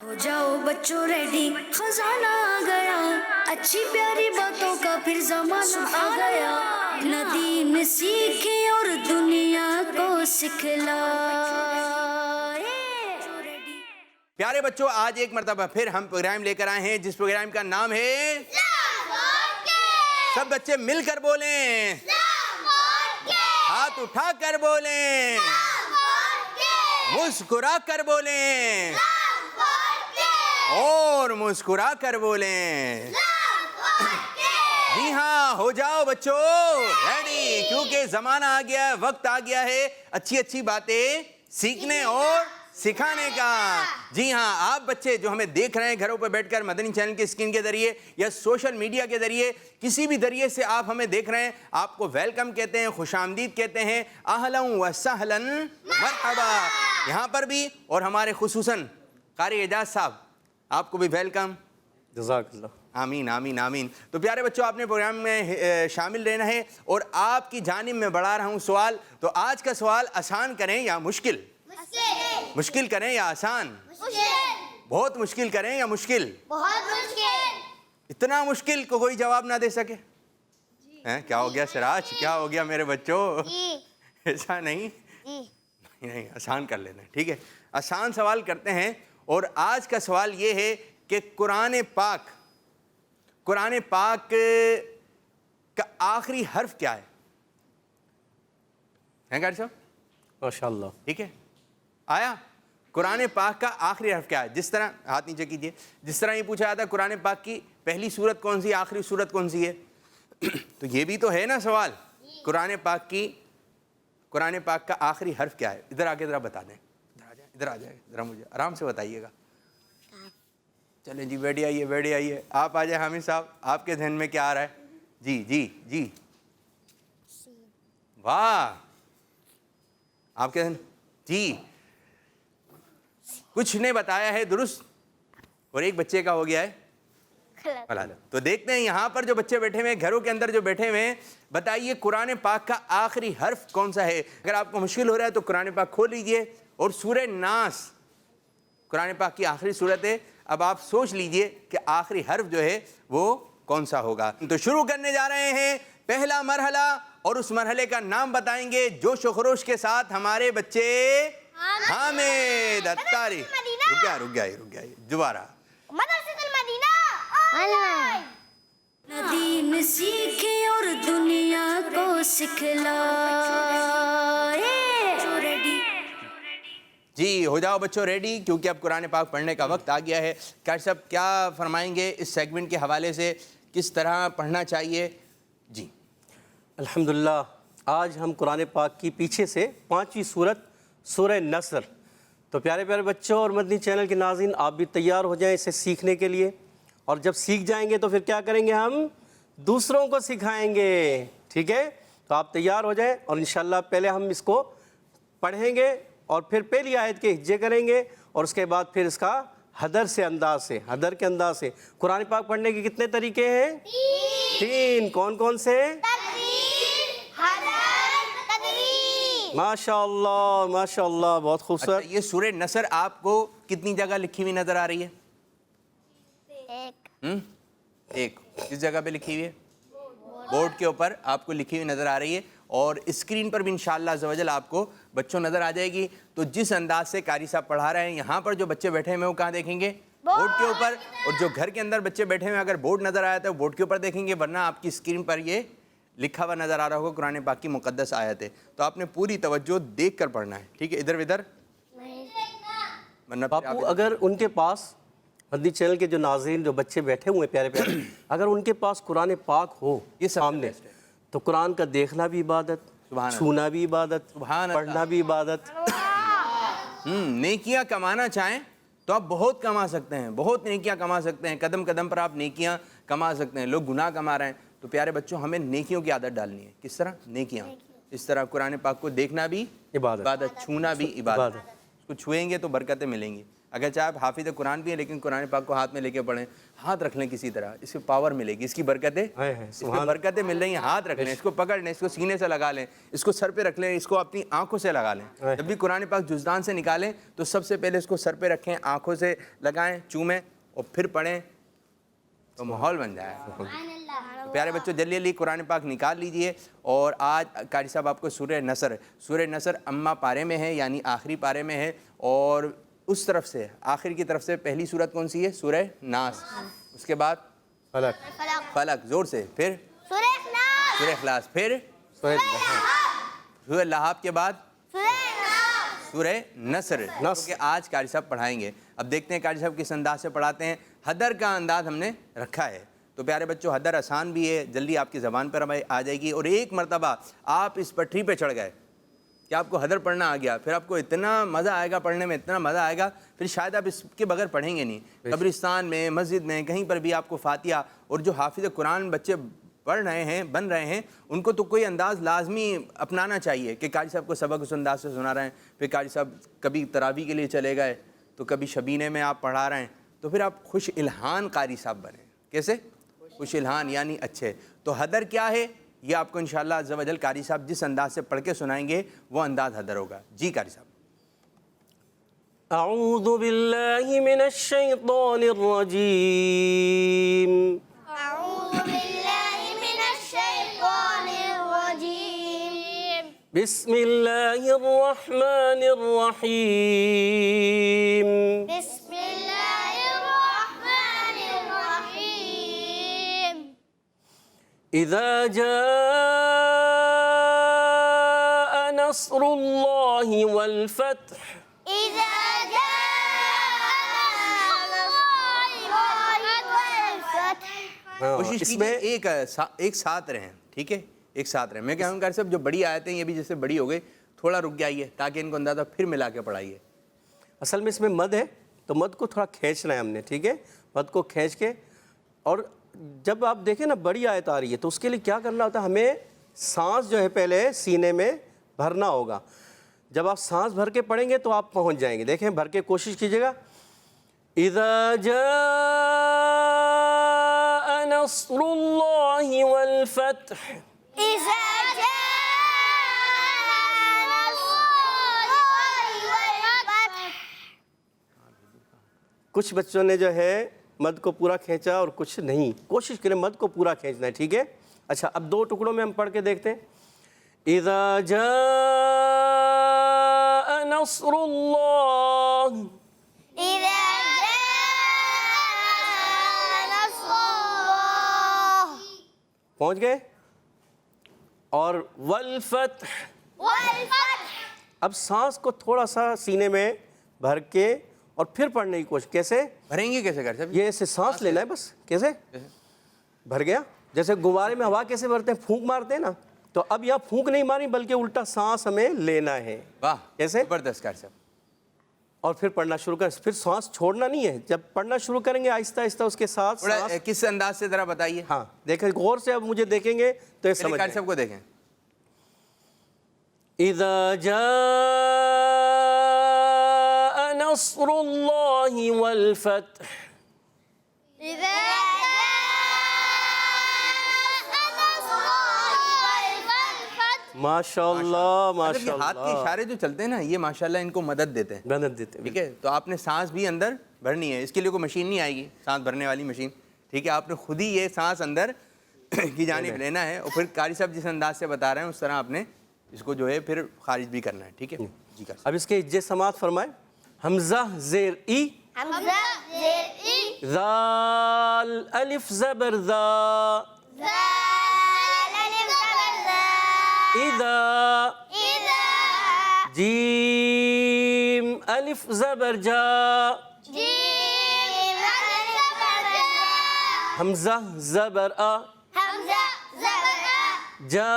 ہو جاؤ بچوں ریڈی، خزانہ آ گیا، اچھی پیاری باتوں کا پھر زمانہ آ گیا، ندی میں سیکھے اور دنیا کو سکھلائے۔ پیارے بچوں، آج ایک مرتبہ پھر ہم پروگرام لے کر آئے ہیں جس پروگرام کا نام ہے سب بچے مل کر بولیں، ہاتھ اٹھا کر بولیں، مسکرا کر بولیں اور مسکرا کر بولیں۔ جی ہاں، ہو جاؤ بچوں ریڈی، کیونکہ زمانہ آ گیا ہے، وقت آ گیا ہے اچھی اچھی باتیں سیکھنے اور سکھانے کا۔ جی ہاں، آپ بچے جو ہمیں دیکھ رہے ہیں گھروں پہ بیٹھ کر مدنی چینل کی اسکرین کے ذریعے یا سوشل میڈیا کے ذریعے، کسی بھی ذریعے سے آپ ہمیں دیکھ رہے ہیں، آپ کو ویلکم کہتے ہیں، خوش آمدید کہتے ہیں، اہلا و سہلا مرحبا۔ یہاں پر بھی اور ہمارے خصوصاً قاری اعجاز صاحب، آپ کو بھی ویلکم۔ جزاک اللہ۔ آمین آمین آمین۔ تو پیارے بچوں، آپ نے پروگرام میں شامل رہنا ہے اور آپ کی جانب میں بڑھا رہا ہوں سوال۔ تو آج کا سوال آسان کریں یا مشکل؟ مشکل کریں یا آسان؟ بہت مشکل کریں یا مشکل؟ بہت مشکل۔ اتنا مشکل کو کوئی جواب نہ دے سکے؟ کیا ہو گیا سراج، کیا ہو گیا میرے بچوں؟ ایسا نہیں، نہیں آسان کر لینا، ٹھیک ہے؟ آسان سوال کرتے ہیں اور آج کا سوال یہ ہے کہ قرآن پاک کا آخری حرف کیا ہے؟ قاری صاحب ماشاءاللہ۔ ٹھیک ہے، آیا قرآن پاک کا آخری حرف کیا ہے؟ جس طرح ہاتھ نیچے کیجئے، جس طرح یہ پوچھا جاتا ہے قرآن پاک کی پہلی سورت کون سی، آخری سورت کون سی ہے، تو یہ بھی تو ہے نا سوال، قرآن پاک کا آخری حرف کیا ہے؟ ادھر آگے ذرا بتا دیں، ادھر آ جائے ذرا، مجھے آرام سے بتائیے گا۔ چلیں جی، بیٹھے آئیے، آپ آ جائیں حامد صاحب، آپ کے ذہن میں کیا آ رہا ہے؟ جی جی جی، واہ، آپ کے ذہن جی کچھ نے بتایا ہے درست اور ایک بچے کا ہو گیا ہے غلط۔ تو دیکھتے ہیں یہاں پر جو بچے بیٹھے ہوئے ہیں، گھروں کے اندر جو بیٹھے ہوئے ہیں، بتائیے قرآن پاک کا آخری حرف کون سا ہے؟ اگر آپ کو مشکل ہو رہا ہے تو قرآن پاک کھول لیجئے اور سورہ ناس قرآن پاک کی آخری سورت ہے، اب آپ سوچ لیجئے کہ آخری حرف جو ہے وہ کون سا ہوگا۔ تو شروع کرنے جا رہے ہیں پہلا مرحلہ اور اس مرحلے کا نام بتائیں گے جوش و خروش کے ساتھ ہمارے بچے حامد اتاری۔ رک گیا دوبارہ۔ مدرسۃ المدینہ ندی میں سیکھے اور دنیا کو سکھلائے۔ جی ہو جاؤ بچوں ریڈی، کیونکہ اب قرآن پاک پڑھنے کا وقت آ گیا ہے۔ قاری صاحب کیا فرمائیں گے اس سیگمنٹ کے حوالے سے، کس طرح پڑھنا چاہیے؟ جی الحمدللہ، آج ہم قرآن پاک کی پیچھے سے 5ویں سورت سورہ نصر۔ تو پیارے پیارے بچوں اور مدنی چینل کے ناظرین، آپ بھی تیار ہو جائیں اسے سیکھنے کے لیے، اور جب سیکھ جائیں گے تو پھر کیا کریں گے؟ ہم دوسروں کو سکھائیں گے، ٹھیک ہے؟ تو آپ تیار ہو جائیں اور انشاءاللہ پہلے ہم اس کو پڑھیں گے اور پھر پہلی آیت کے ہجے کریں گے اور اس کے بعد پھر اس کا حدر کے انداز سے۔ قرآن پاک پڑھنے کے کتنے طریقے ہیں؟ 3۔ کون کون سے؟ ماشاءاللہ ماشاءاللہ، بہت خوبصورت۔ یہ سورہ نصر آپ کو کتنی جگہ لکھی ہوئی نظر آ رہی ہے؟ ایک۔ کس جگہ پہ لکھی ہوئی ہے؟ بورڈ کے اوپر آپ کو لکھی ہوئی نظر آ رہی ہے، اور اسکرین پر بھی انشاءاللہ عز و جل آپ کو بچوں نظر آ جائے گی۔ تو جس انداز سے قاری صاحب پڑھا رہے ہیں، یہاں پر جو بچے بیٹھے ہیں وہ کہاں دیکھیں گے؟ بورڈ کے اوپر، اور جو گھر کے اندر بچے بیٹھے ہیں اگر بورڈ نظر آیا تو بورڈ کے اوپر دیکھیں گے، ورنہ آپ کی اسکرین پر یہ لکھا ہوا نظر آ رہا ہوگا قرآن پاک کی مقدس آیت ہے۔ تو آپ نے پوری توجہ دیکھ کر پڑھنا ہے، ٹھیک ہے؟ ادھر ادھر ورنہ باپو، اگر ان کے پاس مدنی چینل کے جو ناظرین جو بچے بیٹھے ہوئے پیارے پیارے، اگر ان کے پاس قرآن پاک ہو یہ سامنے، تو قرآن کا دیکھنا بھی عبادت، چھونا بھی عبادت، پڑھنا بھی عبادت۔ نیکیاں کمانا چاہیں تو آپ بہت کما سکتے ہیں، بہت نیکیاں کما سکتے ہیں، قدم قدم پر آپ نیکیاں کما سکتے ہیں۔ لوگ گناہ کما رہے ہیں، تو پیارے بچوں ہمیں نیکیوں کی عادت ڈالنی ہے۔ کس طرح؟ نیکیاں۔ اس طرح قرآن پاک کو دیکھنا بھی عبادت، چھونا بھی عبادت۔ اس کو چھوئیں گے تو برکتیں ملیں گی، اگر چاہے آپ حافظ قرآن بھی ہیں لیکن قرآن پاک کو ہاتھ میں لے کے پڑھیں, ہاتھ رکھ لیں کسی طرح, اس کی پاور ملے گی, اس کی برکتیں اس کو برکتیں مل رہی ہیں, ہاتھ رکھ لیں, اس کو پکڑ لیں, اس کو سینے سے لگا لیں, اس کو سر پہ رکھ لیں, اس کو اپنی آنکھوں سے لگا لیں. جب بھی قرآن پاک جزدان سے نکالیں تو سب سے پہلے اس کو سر پہ رکھیں, آنکھوں سے لگائیں, چومیں اور پھر پڑھیں تو ماحول بن جائے. پیارے بچوں جلدی جلدی قرآن پاک نکال لیجئے. اور آج قاری صاحب آپ کو سورہ نصر اما پارے میں ہے, یعنی آخری پارے میں ہے, اور اس طرف سے آخر کی طرف سے پہلی سورت کون سی ہے؟ سورہ ناس, اس کے بعد فلق, زور سے, پھر سورہ اخلاص, پھر سورہ لحاب کے بعد سورہ نصر, کہ آج قاری صاحب پڑھائیں گے. اب دیکھتے ہیں قاری صاحب کس انداز سے پڑھاتے ہیں. حدر کا انداز ہم نے رکھا ہے, تو پیارے بچوں حدر آسان بھی ہے, جلدی آپ کی زبان پر آ جائے گی. اور ایک مرتبہ آپ اس پٹری پہ چڑھ گئے کہ آپ کو حدر پڑھنا آ گیا, پھر آپ کو اتنا مزہ آئے گا پڑھنے میں, اتنا مزہ آئے گا پھر شاید آپ اس کے بغیر پڑھیں گے نہیں. قبرستان میں, مسجد میں, کہیں پر بھی آپ کو فاتحہ, اور جو حافظ قرآن بچے پڑھ رہے ہیں, بن رہے ہیں, ان کو تو کوئی انداز لازمی اپنانا چاہیے کہ قاری صاحب کو سبق اس انداز سے سنا رہے ہیں. پھر قاری صاحب کبھی تراویح کے لیے چلے گئے تو کبھی شبینے میں آپ پڑھا رہے ہیں, تو پھر آپ خوش الہان قاری صاحب بنیں. کیسے خوش الہان یعنی اچھے. تو حدر کیا ہے یہ آپ کو انشاءاللہ عز و جل قاری صاحب جس انداز سے پڑھ کے سنائیں گے وہ انداز حدر ہوگا. جی قاری صاحب. اعوذ باللہ من الشیطان الرجیم. بسم اللہ الرحمن الرحیم. اذا جاء نصر اللہ والفتح. کوشش اس کیجئے میں ایک ساتھ رہیں, ٹھیک ہے, ایک ساتھ رہیں. میں کہوں گا قاری صاحب جو بڑی آیتیں یہ بھی جیسے بڑی ہو گئی, تھوڑا رک جائیے تاکہ ان کو اندازہ پھر ملا کے پڑھائیے. اصل میں اس میں مد ہے تو مد کو تھوڑا کھینچنا ہے ہم نے, ٹھیک ہے, مد کو کھینچ کے. اور جب آپ دیکھیں نا بڑی آیت آ رہی ہے تو اس کے لیے کیا کرنا ہوتا ہے, ہمیں سانس جو ہے پہلے سینے میں بھرنا ہوگا. جب آپ سانس بھر کے پڑھیں گے تو آپ پہنچ جائیں گے. دیکھیں بھر کے کوشش کیجئے گا. اذا جاء نصر اللہ والفتح. کچھ بچوں نے جو ہے مد کو پورا کھینچا اور کچھ نہیں. کوشش کریں مد کو پورا کھینچنا ہے, ٹھیک ہے. اچھا اب دو ٹکڑوں میں ہم پڑھ کے دیکھتے ہیں. اذا جاء نصر اللہ. پہنچ گئے. اور والفتح. اب سانس کو تھوڑا سا سینے میں بھر کے اور پھر پڑھنے کی کوشش. کیسے بھریں گے کیسے قاری صاحب؟ یہ ایسے سانس لینا ہے بس. کیسے بھر گیا, جیسے غبارے میں ہوا کیسے بھرتے ہیں, پھونک مارتے ہیں نا, تو اب یہاں پھونک نہیں ماری بلکہ الٹا سانس ہمیں لینا ہے. واہ کیسے, زبردست قاری صاحب. اور پھر پڑھنا شروع کریں. پھر سانس چھوڑنا نہیں ہے, جب پڑھنا شروع کریں گے آہستہ آہستہ اس کے ساتھ تھوڑا کس انداز سے ذرا بتائیے. ہاں دیکھیں غور سے, اب مجھے دیکھیں گے تو یہ سمجھ قاری صاحب کو دیکھیں. اذا جاء نصر اللہ والفتح. ماشاءاللہ ماشاءاللہ. ہاتھ کے اشارے جو چلتے ہیں نا یہ ماشاءاللہ ان کو مدد دیتے ہیں, مدد دیتے ہیں. ٹھیک ہے. تو آپ نے سانس بھی اندر بھرنی ہے, اس کے لیے کوئی مشین نہیں آئے گی سانس بھرنے والی مشین, ٹھیک ہے. آپ نے خود ہی یہ سانس اندر کی جانب لینا ہے, اور پھر قاری صاحب جس انداز سے بتا رہے ہیں اس طرح آپ نے اس کو جو ہے پھر خارج بھی کرنا ہے, ٹھیک ہے. جی قاری صاحب. اب اس کے اجے سماعت فرمائیں. حمزہ زیر ای, ذال الف زبر ذا, اذا جیم الف زبر جا, حمزہ زبر آ, جا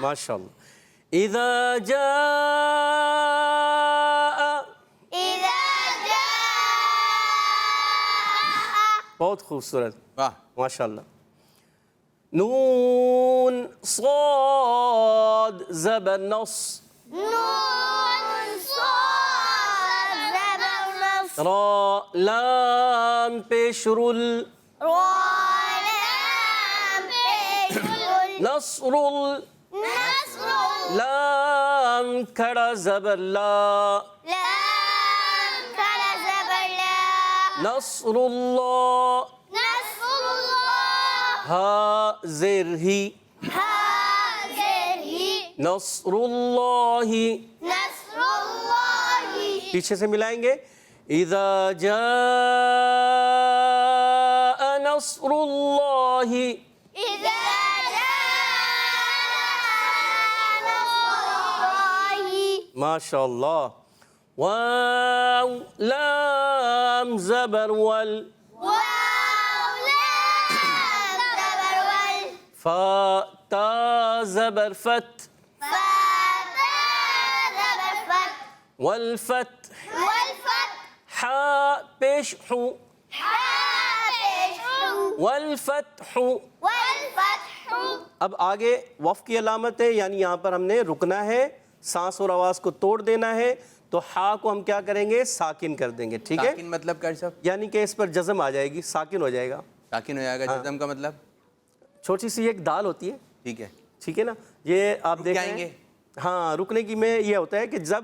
ماشاءاللہ. اذا جاء, بہت خوبصورت, واہ ماشاءاللہ. نون صاد زبر نص نون صاد زبر نص را لام پیش رول را لام پیش رول نصر نصر لام کھڑا زبر لا لام کھڑا زبر لا نصر اللہ نصر اللہ ہا زیر ہی حاضر ہی نصر اللہ نصر اللہ پیچھے سے ملائیں گے اذا جاء نصر اللہ اذا جاء نصر اللہ ماشاء اللہ واو لام زبر ول واو لام زبر وال فا تا زبر فت فتا زبر فت والفت والفتح حا پیش حو حافظ والفتح والفتح اب آگے وف کی علامت ہے، یعنی یہاں پر ہم نے رکنا ہے، سانس اور آواز کو توڑ دینا ہے، تو ہا کو ہم کیا کریں گے؟ ساکن کر دیں گے، ٹھیک ہے؟ ساکن مطلب کیا صاحب؟ یعنی کہ اس پر جزم آ جائے گی، ساکن ہو جائے گا۔ ساکن ہو جائے گا، جزم کا مطلب؟ چھوٹی سی ایک دال ہوتی ہے، ٹھیک ہے، ٹھیک ہے نا؟ یہ آپ دیکھ جائیں رہے گے؟ ہیں، ہاں رکنے کی میں یہ ہوتا ہے کہ جب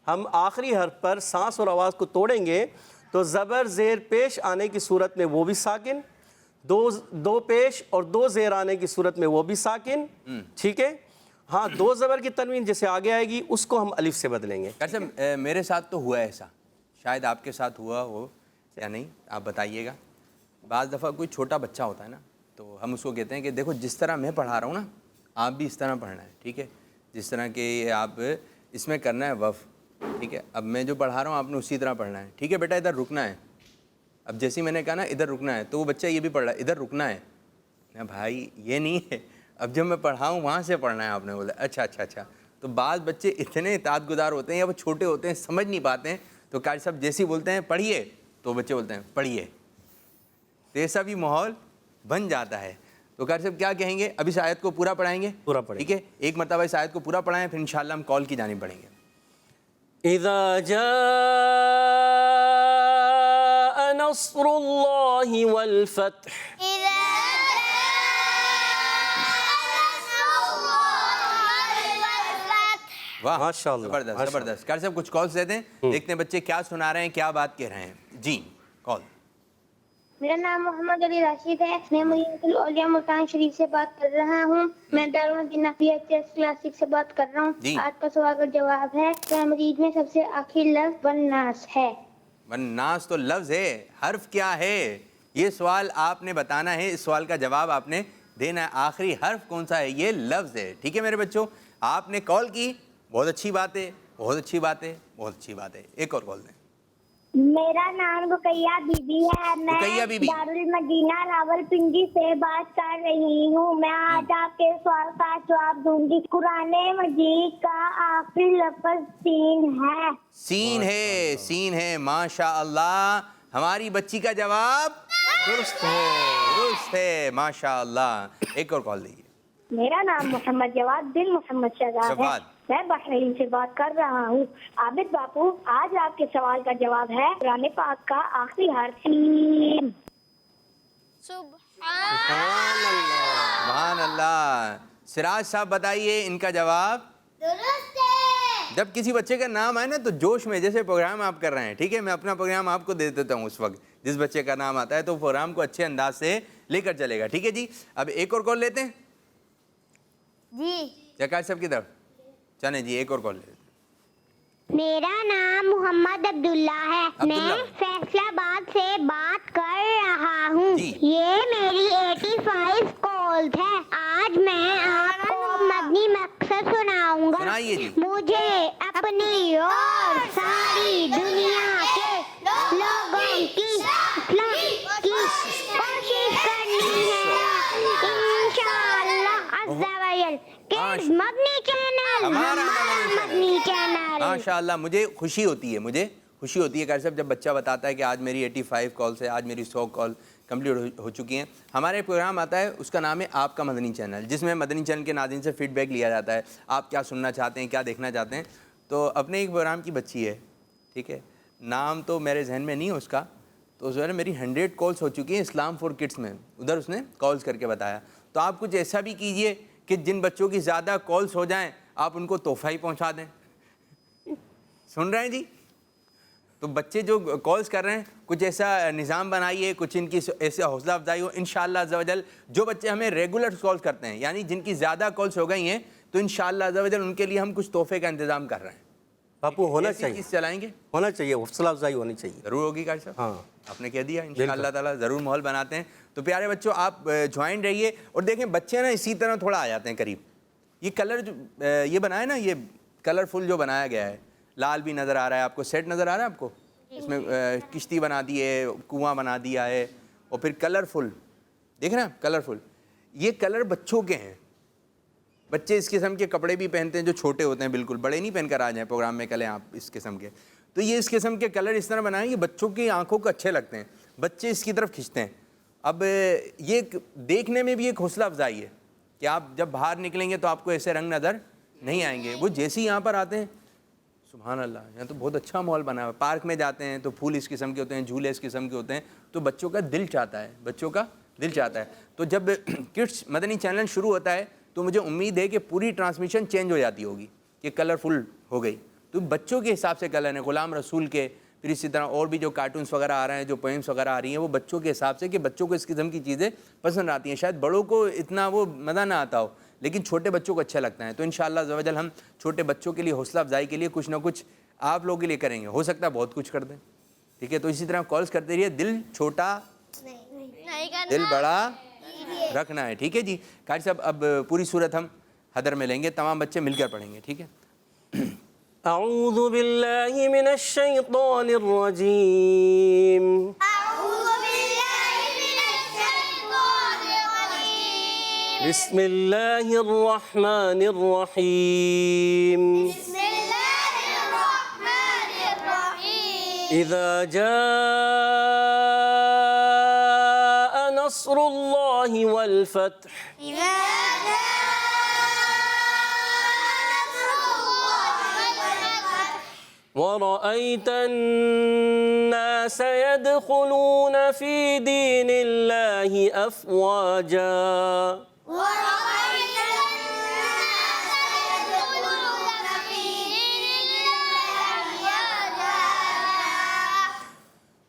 ہم آخری حرف پر سانس اور آواز کو توڑیں گے تو زبر زیر پیش آنے کی صورت میں وہ بھی ساکن، دو پیش اور دو زیر آنے کی صورت میں وہ بھی ساکن، ٹھیک ہے؟ ہاں دو زبر کی تنوین جیسے آگے آئے گی اس کو ہم الف سے بدلیں گے۔ کیسے میرے ساتھ تو ہوا ہے ایسا، شاید آپ کے ساتھ ہوا ہو یا نہیں، آپ بتائیے گا۔ بعض دفعہ کوئی چھوٹا بچہ ہوتا ہے نا، تو ہم اس کو کہتے ہیں کہ دیکھو جس طرح میں پڑھا رہا ہوں نا آپ بھی اس طرح پڑھنا ہے، ٹھیک ہے؟ جس طرح کہ آپ اس میں کرنا ہے وف، ٹھیک ہے؟ اب میں جو پڑھا رہا ہوں آپ نے اسی طرح پڑھنا ہے، ٹھیک ہے بیٹا ادھر رکنا ہے۔ اب جیسے میں نے کہا نا ادھر رکنا ہے تو وہ بچہ یہ بھی پڑھ رہا ہے ادھر رکنا ہے، نا بھائی یہ نہیں ہے، اب جب میں پڑھاؤں وہاں سے پڑھنا ہے، آپ نے بولا اچھا اچھا اچھا۔ تو بعض بچے اتنے اطاعت گزار ہوتے ہیں یا وہ چھوٹے ہوتے ہیں سمجھ نہیں پاتے ہیں، تو قاری صاحب جیسے ہی بولتے ہیں پڑھیے تو بچے بولتے ہیں پڑھیے، تو ایسا بھی ماحول بن جاتا ہے۔ تو قاری صاحب کیا کہیں گے؟ اب اس آیت کو پورا پڑھائیں گے؟ پورا پڑھیں ٹھیک ہے، ایک مرتبہ اس آیت کو پورا پڑھائیں پھر انشاءاللہ ہم کال کی جانب بڑھیں گے۔ اذا جاء نصر اللہ والفتح إذا واہ ماشاء اللہ، زبردست ماشاء زبردست۔ قاری صاحب کچھ کالس دیتے ہیں، دیکھتے ہیں بچے کیا سنا رہے ہیں، کیا بات کہہ رہے ہیں۔ جی کال۔ میرا نام محمد علی راشد ہے، میں مدینہ الاولیاء ملتان شریف سے بات کر رہا ہوں۔ میں دارالمدینہ PHS کلاسک سے بات کر رہا ہوں۔ جی۔ آج کا سوال کا جواب ہے قرآن مجید میں سب سے آخری لفظ والناس ہے۔ والناس تو لفظ ہے، حرف کیا ہے یہ سوال آپ نے بتانا ہے، اس سوال کا جواب آپ نے دینا ہے۔ آخری حرف کون سا ہے؟ یہ لفظ ہے، ٹھیک ہے میرے بچوں؟ آپ نے کال کی، بہت اچھی بات ہے، بہت اچھی بات ہے، بہت اچھی بات ہے۔ ایک اور کال دیں۔ میرا نام رقیہ بی بی ہے، رقیہ بی بی۔ میں دارالمدینہ راولپنڈی سے بات کر رہی ہوں۔ میں آج آپ کے سوال کا جواب دوں گی۔ قرآن مجید کا آخری لفظ سین ہے۔ سین ہے، سین ہے، ماشاء اللہ۔ ہماری بچی کا جواب درست ہے، درست ہے، ماشاء اللہ۔ ایک اور کال دیجیے۔ میرا نام محمد جواد بن محمد شہزاد ہے، جواد۔ میں بحرین سے بات کر رہا ہوں۔ عابد باپو، آج آپ کے سوال کا جواب ہے قرآن پاک کا آخری حرف سین۔ سبحان اللہ۔ سراج صاحب بتائیے ان کا جواب۔ درست ہے۔ جب کسی بچے کا نام آئے نا تو جوش میں، جیسے پروگرام آپ کر رہے ہیں، ٹھیک ہے، میں اپنا پروگرام آپ کو دے دیتا ہوں اس وقت جس بچے کا نام آتا ہے، تو پروگرام کو اچھے انداز سے لے کر چلے گا، ٹھیک ہے جی؟ اب ایک اور کال لیتے ہیں جی جکاش صاحب کی طرف، چلیں جی ایک اور کال لیتے ہیں۔ میرا نام محمد عبداللہ ہے، میں عبداللہ۔ فیصلہ آباد سے بات کر رہا ہوں۔ جی۔ یہ میری 85 کالز ہے۔ آج میں آپ کو مبنی مقصد سناؤں گا۔ سنائیے جی۔ مجھے اپنی اور ساری دنیا کے لوگوں کی اصلاح کی کوشش کرنی ہے، انشاءاللہ عز و جل۔ کڈز مبنی چینل، ہمارا مبنی چینل۔ ماشاءاللہ، مجھے خوشی ہوتی ہے، مجھے خوشی ہوتی ہے قاری صاحب جب بچہ بتاتا ہے کہ آج میری 85 کالس ہے، آج میری 100 کال کمپلیٹ ہو چکی ہیں. ہمارے پروگرام آتا ہے اس کا نام ہے آپ کا مدنی چینل, جس میں مدنی چینل کے ناظرین سے فیڈ بیک لیا جاتا ہے, آپ کیا سننا چاہتے ہیں, کیا دیکھنا چاہتے ہیں. تو اپنے ایک پروگرام کی بچی ہے, ٹھیک ہے, نام تو میرے ذہن میں نہیں ہے اس کا, تو اس نے میری 100 کالس ہو چکی ہیں اسلام فار کڈس میں, ادھر اس نے کالس کر کے بتایا. تو آپ کچھ ایسا بھی کیجئے کہ جن بچوں کی زیادہ کالس ہو جائیں آپ ان کو تحفہ ہی پہنچا دیں. سن رہے ہیں جی؟ تو بچے جو کالس کر رہے ہیں کچھ ایسا نظام بنائیے, کچھ ان کی ایسے حوصلہ افزائی ہو. انشاءاللہ عز و جل جو بچے ہمیں ریگولر کالس کرتے ہیں, یعنی جن کی زیادہ کالس ہو گئی ہیں, تو انشاءاللہ عز و جل ان کے لیے ہم کچھ تحفے کا انتظام کر رہے ہیں. باپو ہونا ایسی چاہیے, چیز چلائیں گے, ہونا چاہیے, حوصلہ افزائی ہونی چاہیے. ضرور ہوگی قاری صاحب. ہاں آپ نے کہہ دیا, انشاءاللہ تعالیٰ ضرور ماحول بناتے ہیں. تو پیارے بچوں آپ جوائن رہیے, اور دیکھیں بچے نا اسی طرح تھوڑا آ جاتے ہیں قریب. یہ کلر جو یہ بنایا نا, یہ کلرفل جو بنایا گیا ہے, لال بھی نظر آ رہا ہے آپ کو, سیٹ نظر آ رہا ہے آپ کو, اس میں کشتی بنا دی ہے, کنواں بنا دیا ہے, اور پھر کلرفل, دیکھیں نا کلرفل. یہ کلر بچوں کے ہیں, بچے اس قسم کے کپڑے بھی پہنتے ہیں جو چھوٹے ہوتے ہیں, بالکل بڑے نہیں پہن کر آ جائیں پروگرام میں کلیں آپ اس قسم کے. تو یہ اس قسم کے کلر اس طرح بنائیں, یہ بچوں کی آنکھوں کو اچھے لگتے ہیں, بچے اس کی طرف کھنچتے ہیں. اب یہ دیکھنے میں بھی ایک حوصلہ افزائی ہے کہ آپ جب باہر نکلیں گے تو آپ کو ایسے رنگ نظر نہیں آئیں گے. وہ جیسے ہی یہاں پر آتے ہیں, سبحان اللہ, یہاں تو بہت اچھا ماحول بنا ہوا ہے. پارک میں جاتے ہیں تو پھول اس قسم کے ہوتے ہیں, جھولے اس قسم کے ہوتے ہیں, تو بچوں کا دل چاہتا ہے, بچوں کا دل چاہتا ہے. تو جب کڈس مدنی چینل شروع ہوتا ہے تو مجھے امید ہے کہ پوری ٹرانسمیشن چینج ہو جاتی ہوگی کہ کلرفل ہو گئی. تو بچوں کے حساب سے کلر ہیں, غلام رسول کے, پھر اسی طرح اور بھی جو کارٹونس وغیرہ آ رہے ہیں, جو پوئمس وغیرہ آ رہی ہیں, وہ بچوں کے حساب سے کہ بچوں کو اس قسم کی چیزیں پسند آتی ہیں. شاید بڑوں کو اتنا وہ مزہ نہ آتا ہو, لیکن چھوٹے بچوں کو اچھا لگتا ہے. تو انشاءاللہ عز و جل ہم چھوٹے بچوں کے لیے حوصلہ افزائی کے لیے کچھ نہ کچھ آپ لوگوں کے لیے کریں گے. ہو سکتا ہے بہت کچھ کر دیں, ٹھیک ہے. تو اسی طرح کالس کرتے رہیے, دل چھوٹا دل بڑا رکھنا ہے, ٹھیک ہے جی. قاری صاحب اب پوری صورت ہم حدر میں لیں گے, تمام بچے مل کر پڑھیں گے, ٹھیک ہے. اعوذ باللہ من الشیطان الرجیم. أعوذ بالله من الشيطان الرجيم. بسم اللہ الرحمن الرحیم. بسم الله الرحمن الرحيم. اذا جاء نصر اللہ والفتح إذا جاء نصر الله والفتح ورأيت الناس يدخلون في دين الله أفواجا ورأيت الناس يدخلون في دين الله أفواجا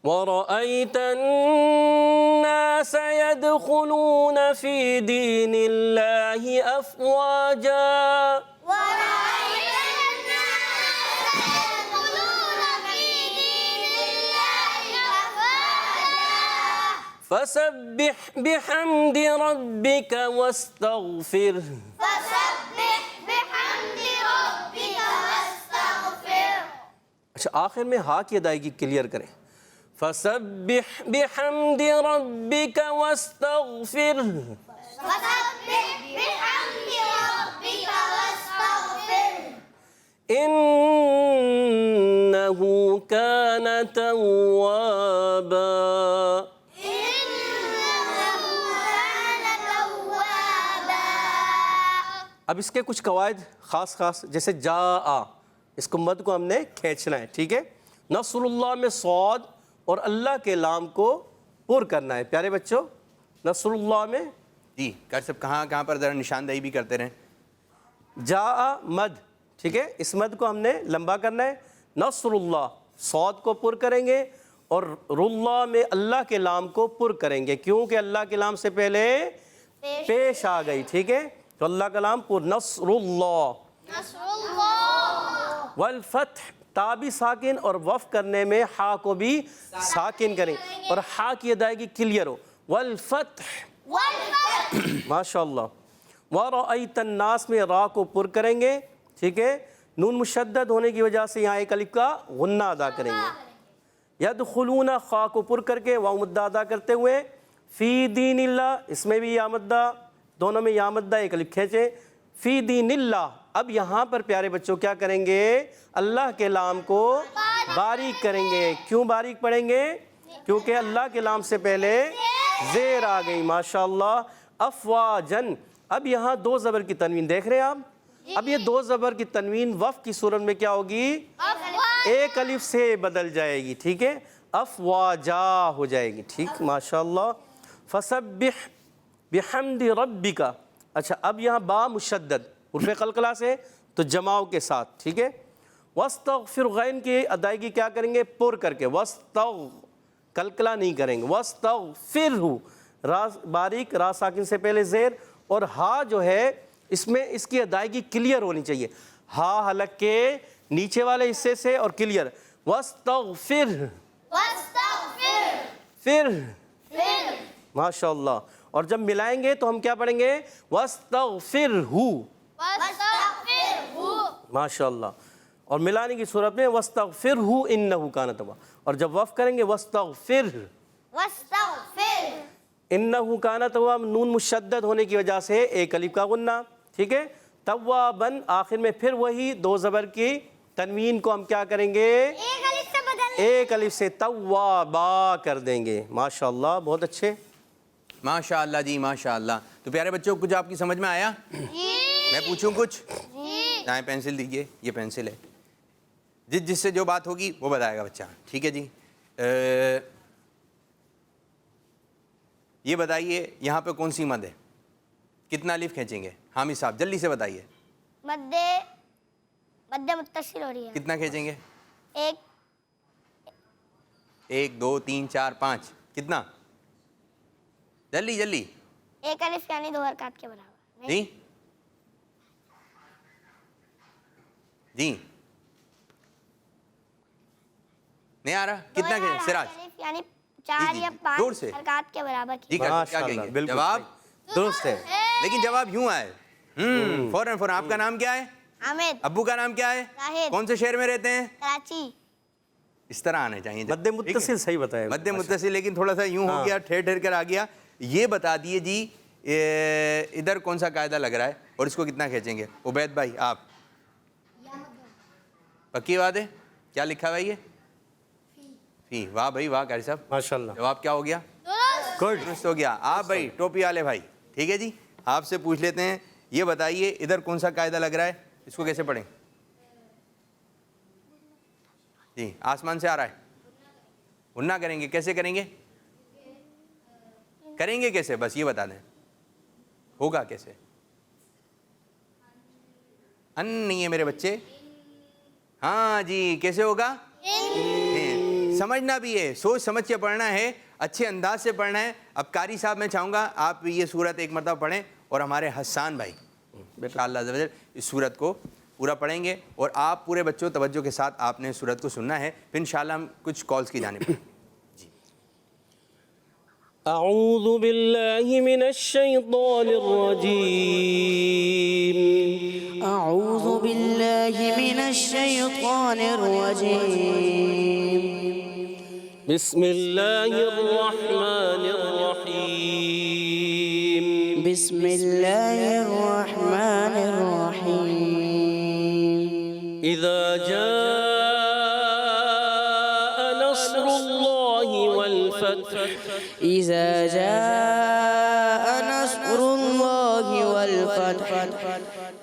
ورأيت الناس يدخلون في دين الله أفواجا ورأيت الناس يدخلون في دين الله أفواجا فسبح بحمد ربك واستغفره. فسبح بحمد ربك واستغفره. اچھا آخر میں ہا کی ادائیگی کلیئر کریں. فسبح بحمد ربك واستغفره. فسبح بحمد ربك واستغفره. إنه كان توابا. إنه كان توابا. اب اس کے کچھ قواعد خاص جیسے جا آ, اس کو مد کو ہم نے کھینچنا ہے, ٹھیک ہے. نصر اللہ میں صاد اور اللہ کے لام کو پر کرنا ہے. پیارے بچوں نصر اللہ میں جی قاری صاحب کہاں پر ذرا نشاندہی بھی کرتے رہیں. جا آ مد, ٹھیک ہے, اس مد کو ہم نے لمبا کرنا ہے. نصر اللہ صاد کو پر کریں گے, اور راللہ میں اللہ کے لام کو پر کریں گے, کیونکہ اللہ کے لام سے پہلے پیش آ گئی, ٹھیک ہے. تو اللہ کا لام پر, نصر اللہ. نصر الله. والفتح تا بھی ساکن, اور وف کرنے میں ہا کو بھی ساکن کریں, اور ہا کی ادائیگی کلیئر ہو. والفتح والفتح. ماشاءاللہ. وَرَأَيْتَ النَّاسِ میں را کو پر کریں گے, ٹھیک ہے. نون مشدد ہونے کی وجہ سے یہاں ایک الف کا غنہ ادا کریں گے. یدخلون خا کو پر کر کے واو مدہ ادا کرتے ہوئے. فی دین اللہ, اس میں بھی یا مدہ, دونوں میں یا مدہ, ایک الف کھینچیں. فی دین اللہ. اب یہاں پر پیارے بچوں کیا کریں گے, اللہ کے لام کو باریک کریں گے. کیوں باریک پڑھیں گے, کیونکہ اللہ کے لام سے پہلے زیر آ گئی ماشاءاللہ. افواجن. اب یہاں دو زبر کی تنوین دیکھ رہے ہیں آپ. اب یہ دو زبر کی تنوین وقف کی صورت میں کیا ہوگی؟ ایک الف سے بدل جائے گی. ٹھیک ہے, افواجا ہو جائے گی. ٹھیک ماشاءاللہ. فسبح بحمد ربک. اچھا اب یہاں با مشدد حرف قلقلہ سے تو جماؤ کے ساتھ. ٹھیک ہے. واستغفر غین کی ادائیگی کیا کریں گے؟ پر کر کے. قلقلہ نہیں کریں گے. واستغفرہ را باریک, را ساکن سے پہلے زیر, اور ہا جو ہے اس میں اس کی ادائیگی کلیئر ہونی چاہیے. ہا حلق کے نیچے والے حصے سے اور کلیئر. واستغفر پھر ماشاءاللہ. اور جب ملائیں گے تو ہم کیا پڑھیں گے؟ واستغفرہ ماشاءاللہ. اور ملانے کی صورت میں واستغفرہ انہ کان توابا. اور جب وقف کریں گے واستغفر انہ کان توابا, نون مشدد ہونے کی وجہ سے ایک الف کا غنہ. ٹھیک ہے. توابن آخر میں پھر وہی دو زبر کی تنوین کو ہم کیا کریں گے؟ ایک الف سے توابا کر دیں گے. ماشاءاللہ بہت اچھے. ماشاءاللہ جی ماشاءاللہ. تو پیارے بچوں کچھ آپ کی سمجھ میں آیا؟ میں پوچھوں کچھ؟ دائیں پینسل دیجئے, یہ پینسل ہے. جس سے جو بات ہوگی وہ بتائے گا بچہ. ٹھیک ہے جی. یہ بتائیے یہاں پہ کون سی مد ہے؟ کتنا الف کھینچیں گے؟ حامد صاحب جلدی سے بتائیے. مد متصل ہو رہی ہے. کتنا کھینچیں گے؟ ایک 1 2 3 4 5. کتنا؟ جلدی. ایک الف یعنی دو حرکات کے برابر. جی جی نہیں آ رہا. کتنا کھینچیں سراج؟ یعنی 4 یا 5 حرکات کے برابر. جی کیا کہیں گے؟ جواب درست ہے. لیکن جواب یوں آئے فوراً. آپ کا نام کیا ہے؟ حامد. ابو کا نام کیا ہے؟ زاہد. کون سے شہر میں رہتے ہیں؟ کراچی. اس طرح آنے چاہیے. مد متصل صحیح بتایا. مد متصل, لیکن تھوڑا سا یوں ہو گیا, ٹھہر کر آ گیا. یہ بتا دیے جی ادھر کون سا قاعدہ لگ رہا ہے اور اس کو کتنا کھینچیں گے؟ عبید بھائی آپ پکی بات ہے. کیا لکھا ہوا یہ؟ فی. واہ بھائی واہ قاری صاحب ماشاءاللہ. جواب کیا ہو گیا؟ درست ہو گیا. آپ بھائی ٹوپی والے بھائی, ٹھیک ہے جی, آپ سے پوچھ لیتے ہیں. یہ بتائیے ادھر کون سا قاعدہ لگ رہا ہے, اس کو کیسے پڑھیں؟ جی آسمان سے آ رہا ہے. غنہ کریں گے, کیسے کریں گے؟ کریں گے کیسے بس یہ بتا دیں. ہوگا کیسے؟ ان نہیں ہے میرے بچے. ہاں جی کیسے ہوگا؟ سمجھنا بھی ہے, سوچ سمجھ کے پڑھنا ہے, اچھے انداز سے پڑھنا ہے. اب قاری صاحب میں چاہوں گا آپ یہ صورت ایک مرتبہ پڑھیں اور ہمارے حسان بھائی انشاءاللہ عز و جل اس صورت کو پورا پڑھیں گے. اور آپ پورے بچوں توجہ کے ساتھ آپ نے صورت کو سننا ہے. پھر انشاءاللہ ہم کچھ کالز کی جانب جی. اعوذ باللہ من الشیطان الرجیم. أعوذ بالله من الشيطان الرجيم. بسم اللہ الرحمن الرحیم. بسم الله الرحمن الرحيم. اذا جاء نصر اللہ والفتح. إذا جاء نصر الله والفتح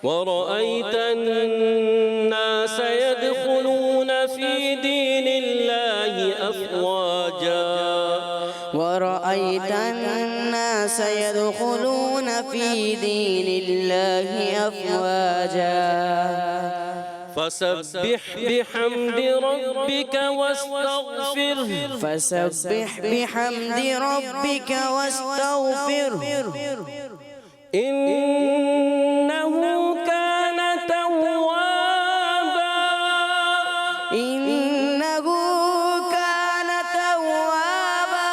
ورأيت الناس يدخلون في دين الله أفواجا. ورأيت الناس يدخلون في دين الله أفواجا. فسبح بحمد ربك واستغفره. فسبح بحمد ربك واستغفره إنه كان توابا. إنه كان توابا.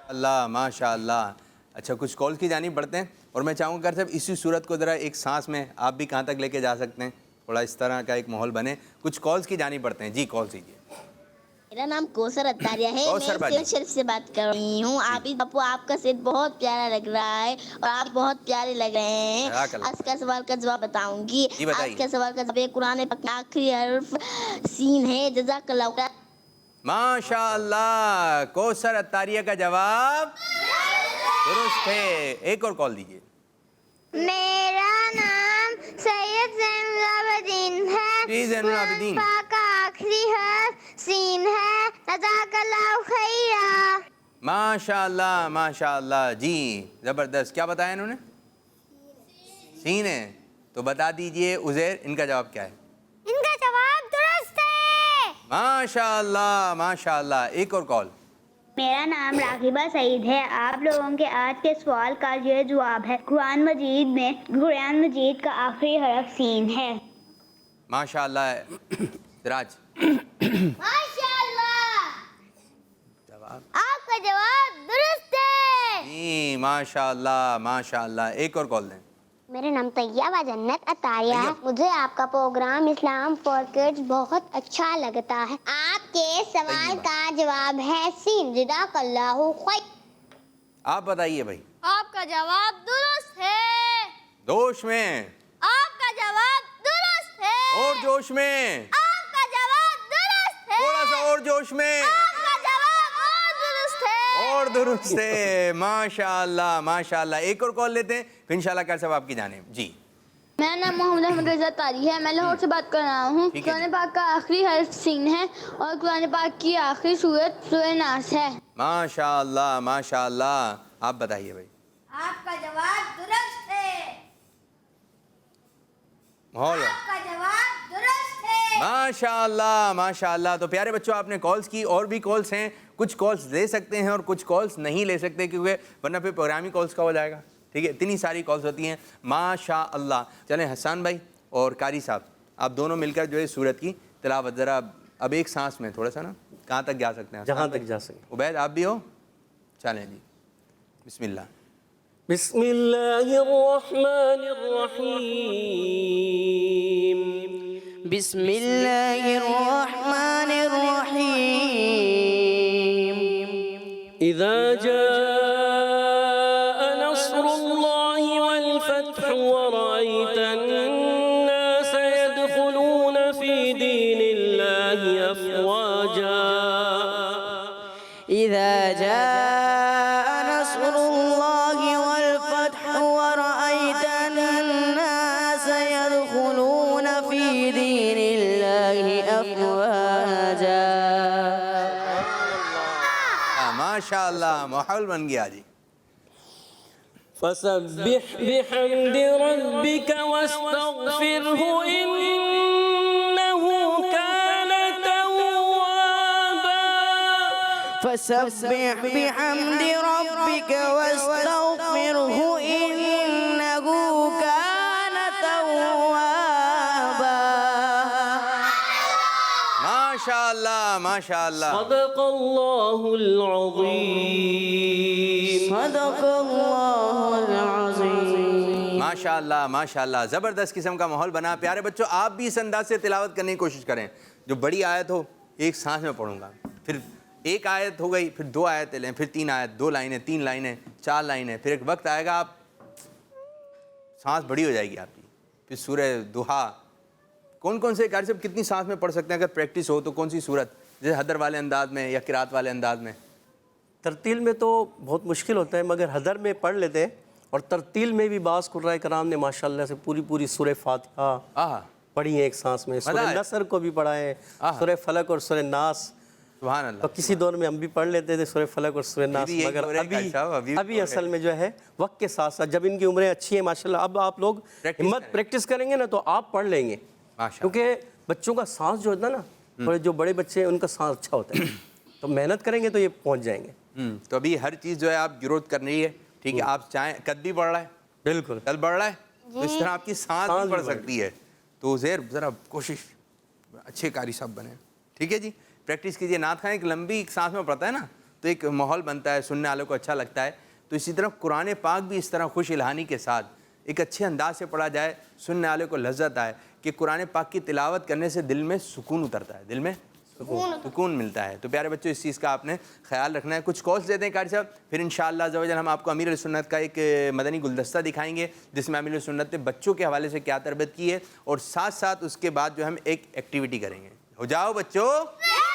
اللہ ماشاء اللہ. اچھا کچھ کال کی جانب بڑھتے ہیں اور میں چاہوں گا صاحب اسی صورت کو ذرا ایک سانس میں آپ بھی کہاں تک لے کے جا سکتے ہیں, تھوڑا اس طرح کا ایک ماحول بنے. کچھ کالز کی جانب بڑھتے ہیں. جی کال کیجیے. میرا نام کوثر اتاریہ ہے. کوثر میں شریف سے بات کر رہی ہوں. آپ آپ کا سیٹ بہت پیارا لگ رہا ہے اور آپ بہت پیارے لگ رہے ہیں. آج کا سوال کا جواب بتاؤں گی. آج کا سوال کا جواب قرآن پاک کا آخری حرف سین ہے. جزاک اللہ. ماشاء اللہ، کوثر اتاریہ کا جواب درست ہے۔ ایک اور کال دیجیے۔ میرا نام سید زین العابدین ہے، جی زین العابدین، پاک کا آخری حرف سین ہے، جزاک اللہ خیرا۔ ماشاء اللہ ماشاء اللہ، جی زبردست۔ کیا بتایا انہوں نے؟ سین ہے۔ تو بتا دیجئے عزیر، ان کا جواب کیا ہے؟ ان کا جواب درست ہے۔ ماشاء اللہ ماشاء اللہ۔ ایک اور کال۔ میرا نام راغبہ سعید ہے، آپ لوگوں کے آج کے سوال کا یہ جواب ہے، قرآن مجید کا آخری حرف سین ہے۔ ماشاء اللہ۔ سراج، ماشاء اللہ، جواب؟ آپ کا جواب درست ہے۔ جی ماشاء اللہ ماشاء اللہ۔ ایک اور کال دیں۔ میرا نام طیبہ جنت عطاریہ ہے، مجھے آپ کا پروگرام اسلام فار کڈز بہت اچھا لگتا ہے۔ آپ کے سوال کا جواب ہے سین، جزاک اللہ خیر۔ آپ بتائیے بھائی۔ آپ کا جواب درست ہے۔ جوش میں، آپ کا جواب درست ہے۔ اور جوش میں، آپ کا جواب درست ہے۔ تھوڑا سا اور جوش میں، آپ کا جواب اور درست ہے۔ اور درست ہے۔ ماشاء اللہ ماشاء اللہ۔ ایک اور کال لیتے ہیں، پھر انشاءاللہ کیا صاحب آپ کی جانب۔ جی میرا نام محمد احمد رضا طاری ہے، میں لاہور سے بات کر رہا ہوں۔ ٹھیک ہے قرآن پاک کا آخری حرف سین ہے اور قرآن پاک کی آخری سورت سورہ ناس ہے۔ ماشاء اللہ ماشاء اللہ۔ آپ بتائیے بھائی۔ آپ کا جواب درست ہے۔ ماحول ہے۔ آپ کا جواب درست ہے۔ ماشاء اللہ ماشاء اللہ۔ تو پیارے بچوں، آپ نے کالز کی، اور بھی کالز ہیں، کچھ کالز لے سکتے ہیں اور کچھ کالز نہیں لے سکتے، کیونکہ ورنہ پھر پروگرامی کالز کا ہو جائے گا، ٹھیک ہے؟ اتنی ساری کالز ہوتی ہیں۔ ماشاء اللہ۔ چلیں حسان بھائی اور قاری صاحب، آپ دونوں مل کر جو ہے سورت کی تلاوت ذرا اب ایک سانس میں تھوڑا سا نا، کہاں تک جا سکتے ہیں؟ جہاں تک جا سکیں۔ عبید آپ بھی ہو؟ چلیں جی، بسم اللہ۔ بسم اللہ الرحمن الرحیم۔ بسم اللہ الرحمن الرحیم۔ اذا جاء نصر اللہ والفتح ورأيت الناس يدخلون في دين الله أفواجا إذا جاء نصر الله والفتح ورأيت الناس يدخلون في دين الله أفواجا۔ ماشاء اللہ، ماحول بن گیا جی۔ فسبح بحمد ربك واستغفره إنه كان توابا۔ فسبح بحمد ربك واستغفره إنه كان توابا۔ ماشاء اللہ ماشاء اللہ۔ صدق اللہ العظیم۔ صدق اللہ العظیم۔ ماشاء اللہ ماشاء اللہ، زبردست قسم کا ماحول بنا۔ پیارے بچوں، آپ بھی اس انداز سے تلاوت کرنے کی کوشش کریں، جو بڑی آیت ہو ایک سانس میں پڑھوں گا، پھر ایک آیت ہو گئی، پھر دو آیتیں لیں، پھر تین آیت، دو لائنیں، تین لائنیں، چار لائنیں، پھر ایک وقت آئے گا آپ سانس بڑی ہو جائے گی آپ کی۔ پھر سورہ دوحا، کون کون سے قاری صاحب کتنی سانس میں پڑھ سکتے ہیں؟ اگر پریکٹس ہو تو کون سی صورت، جیسے حدر والے انداز میں یا قرات والے انداز میں؟ ترتیل میں تو بہت مشکل ہوتا ہے، مگر حدر میں پڑھ لیتے ہیں، اور ترتیل میں بھی بعض قرائے کرام نے ماشاءاللہ سے پوری سورہ فاتحہ پڑھی ہے ایک سانس میں، سورہ نصر کو بھی پڑھا ہے، سورہ فلق اور سورہ ناس۔ سبحان اللہ۔ تو کسی دور میں ہم بھی پڑھ لیتے تھے سورہ فلق اور سورہ ناس، مگر ابھی اصل میں جو ہے وقت کے ساتھ ساتھ، جب ان کی عمریں اچھی ہیں ماشاءاللہ، اب آپ لوگ ہمت پریکٹس کریں گے نا تو آپ پڑھ لیں گے، کیونکہ بچوں کا سانس جو ہوتا ہے نا، تھوڑے جو بڑے بچے ہیں ان کا سانس اچھا ہوتا ہے، تو محنت کریں گے تو یہ پہنچ جائیں گے۔ تو ابھی ہر چیز جو ہے آپ ضرورت کر رہی ہے، ٹھیک ہے؟ آپ چاہیں قد بھی بڑھ رہا ہے، بالکل قد بڑھ رہا ہے، تو اس طرح آپ کی سانس بھی بڑھ سکتی ہے۔ تو زیر ذرا کوشش، اچھے قاری صاحب بنیں، ٹھیک ہے جی؟ پریکٹس کیجئے۔ نعت خواہ ایک لمبی ایک سانس میں پڑھتا ہے نا، تو ایک ماحول بنتا ہے، سننے والوں کو اچھا لگتا ہے۔ تو اسی طرح قرآن پاک بھی اس طرح خوش الہانی کے ساتھ ایک اچھے انداز سے پڑھا جائے، سننے والے کو لذت آئے، کہ قرآن پاک کی تلاوت کرنے سے دل میں سکون اترتا ہے، دل میں سکون ملتا ہے۔ تو پیارے بچوں، اس چیز کا آپ نے خیال رکھنا ہے۔ کچھ کورس دیتے ہیں قاری صاحب، پھر انشاءاللہ عز و جل ہم آپ کو امیر السنت کا ایک مدنی گلدستہ دکھائیں گے، جس میں امیر السنت نے بچوں کے حوالے سے کیا تربیت کی ہے، اور ساتھ ساتھ اس کے بعد جو ہم ایک ایکٹیویٹی کریں گے۔ ہو جاؤ بچوں۔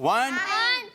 1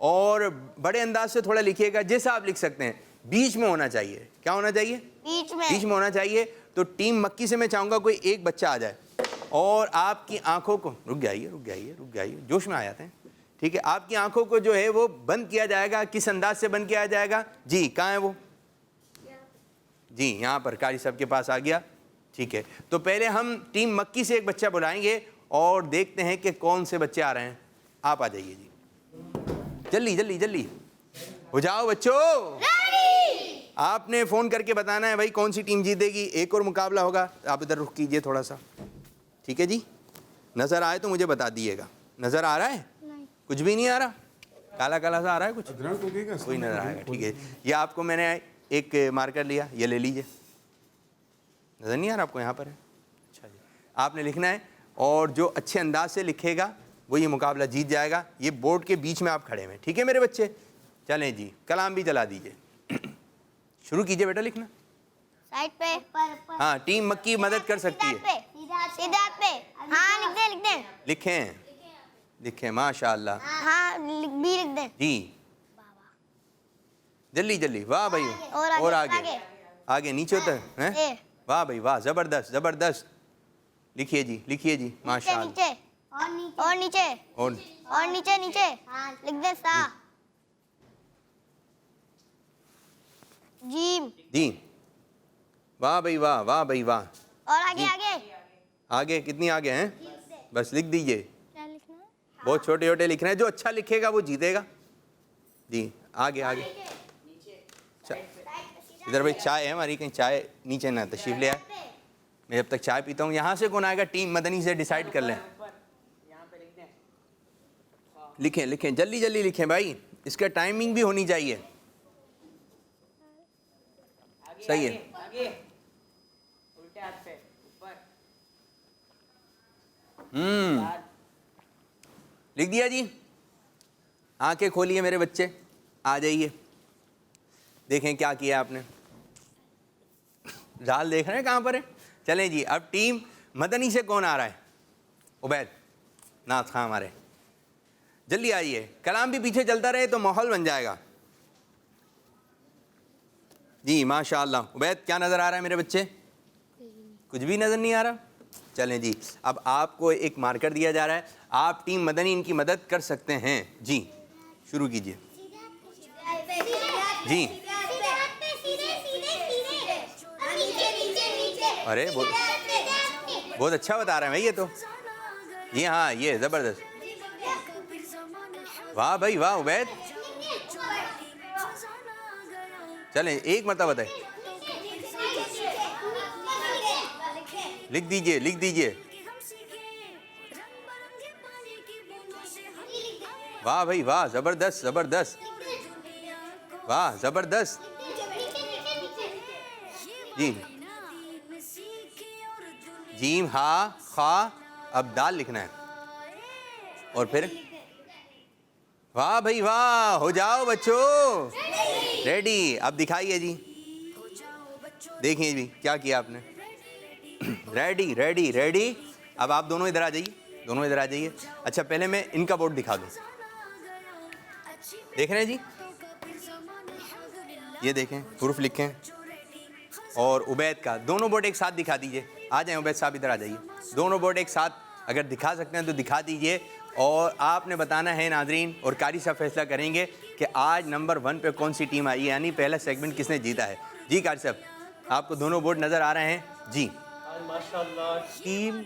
اور بڑے انداز سے تھوڑا لکھیے گا جیسا آپ لکھ سکتے ہیں, بیچ میں ہونا چاہیے. کیا ہونا چاہیے؟ بیچ میں ہونا چاہیے. تو ٹیم مکی سے میں چاہوں گا کوئی ایک بچہ آ جائے اور آپ کی آنکھوں کو رک جائیے, جوش میں آ جاتے ہیں, ٹھیک ہے. آپ کی آنکھوں کو جو ہے وہ بند کیا جائے گا. کس انداز سے بند کیا جائے گا؟ جی کہاں ہے وہ؟ جی یہاں پر قاری صاحب کے پاس آ گیا, ٹھیک ہے. تو پہلے ہم ٹیم مکی سے ایک بچہ بلائیں گے اور دیکھتے ہیں کہ کون سے بچے آ رہے ہیں. آپ آ جائیے جی, جلدی ہو جاؤ بچوں. آپ نے فون کر کے بتانا ہے بھائی کون سی ٹیم جیتے گی. ایک اور مقابلہ ہوگا, آپ ادھر رخ کیجئے تھوڑا سا, ٹھیک ہے جی. نظر آئے تو مجھے بتا دیئے گا. نظر آ رہا ہے؟ کچھ بھی نہیں آ رہا, کالا سا آ رہا ہے کچھ, کوئی نظر آئے گا, ٹھیک ہے. یہ آپ کو میں نے ایک مارکر لیا, یہ لے لیجئے. نظر نہیں آ رہا آپ کو؟ یہاں پر ہے. اچھا جی, آپ نے لکھنا ہے اور جو اچھے انداز سے لکھے گا وہ یہ مقابلہ جیت جائے گا. یہ بورڈ کے بیچ میں آپ کھڑے ہیں, ٹھیک ہے میرے بچے. چلیں جی, کلام بھی چلا دیجئے, شروع کیجئے بیٹا لکھنا. سائڈ پہ, ہاں ٹیم مکی مدد کر سکتی ہے. سیدھا پہ, ہاں لکھ دیں. لکھیں ماشاء اللہ. ہاں بھی لکھ دیں. جی جلدی, واہ بھائی, اور آگے نیچے ہوتا ہے. واہ بھائی واہ, زبردست. لکھیے جی ماشاء اللہ. اور نیچے لکھ دیں سا. جیم. جی واہ بھائی واہ. اور آگے کتنی آگے ہیں؟ بس لکھ دیجئے. بہت چھوٹے لکھ رہے ہیں, جو اچھا لکھے گا وہ جیتے گا. جی آگے. ادھر بھائی چائے ہے ہماری, کہیں چائے نیچے نہ تشریف لے آئے. میں جب تک چائے پیتا ہوں, یہاں سے کون آئے گا ٹیم مدنی سے ڈیسائیڈ کر لیں. لکھیں جلدی لکھیں بھائی, اس کا ٹائمنگ بھی ہونی چاہیے. صحیح ہے. لکھ دیا جی. آنکھیں کھولیے میرے بچے, آ جائیے. دیکھیں کیا کیا آپ نے, جال دیکھ رہے ہیں کہاں پر ہے. چلیں جی, اب ٹیم مدنی سے کون آ رہا ہے؟ عبید ناز خان ہمارے. جلدی آئیے, کلام بھی پیچھے چلتا رہے تو ماحول بن جائے گا. جی ماشاء اللہ. عبید کیا نظر آ رہا ہے میرے بچے؟ کچھ بھی نظر نہیں آ رہا. چلیں جی, اب آپ کو ایک مارکر دیا جا رہا ہے, آپ ٹیم مدنی ان کی مدد کر سکتے ہیں. جی شروع کیجئے. جی ارے بہت اچھا بتا رہے ہیں بھائی یہ تو. جی ہاں, یہ زبردست. واہ بھائی واہ عبید. چلیں ایک مرتبہ بتائیں. لکھ دیجئے. واہ بھائی واہ, زبردست. واہ زبردست. جی جیم ہا خا, اب دال لکھنا ہے. اور پھر واہ بھائی واہ, ہو جاؤ بچوں. ریڈی, اب دکھائیے جی. دیکھیں جی کیا کیا آپ نے. ریڈی. اب آپ دونوں ادھر آ جائیے. اچھا پہلے میں ان کا بورڈ دکھا دوں. دیکھ رہے ہیں جی, یہ دیکھیں حروف لکھیں. اور عبید کا دونوں بورڈ ایک ساتھ دکھا دیجئے. آ جائیں عبید صاحب, ادھر آ جائیے. دونوں بورڈ ایک ساتھ اگر دکھا سکتے ہیں تو دکھا دیجئے. اور آپ نے بتانا ہے ناظرین, اور قاری صاحب فیصلہ کریں گے کہ آج نمبر 1 پہ کون سی ٹیم آئی ہے, یعنی پہلا سیگمنٹ کس نے جیتا ہے. جی قاری صاحب, آپ کو دونوں بورڈ نظر آ رہے ہیں. جی ماشاءاللہ ٹیم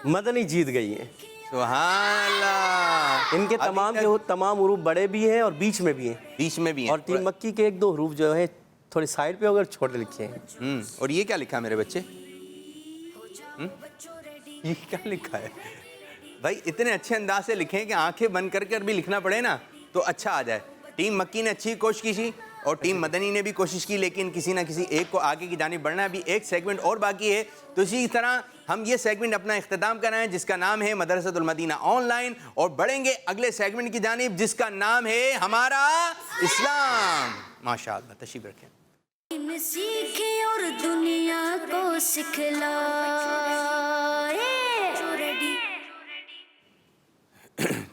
مدنی جیت گئی ہے. سبحان اللہ. ان کے تمام حروف بڑے بھی ہیں اور بیچ میں بھی ہیں. اور ٹیم مکی کے 1-2 حروف جو ہے تھوڑی سائڈ پہ اگر چھوٹے لکھے ہیں. اور یہ کیا لکھا میرے بچے؟ یہ کیا لکھا ہے بھائی؟ اتنے اچھے انداز سے لکھیں کہ آنکھیں بند کر بھی لکھنا پڑے نا تو اچھا آ جائے. ٹیم مکی نے اچھی کوشش کی اور ٹیم مدنی نے بھی کوشش کی, لیکن کسی نہ کسی ایک کو آگے کی جانب بڑھنا. ابھی ایک سیگمنٹ اور باقی ہے, تو اسی طرح ہم یہ سیگمنٹ اپنا اختتام کر رہے ہیں جس کا نام ہے مدرسۃ المدینہ آن لائن, اور بڑھیں گے اگلے سیگمنٹ کی جانب جس کا نام ہے ہمارا اسلام. ماشاءاللہ, تشریف رکھیں. سیکھے اور دنیا کو سکھلائے.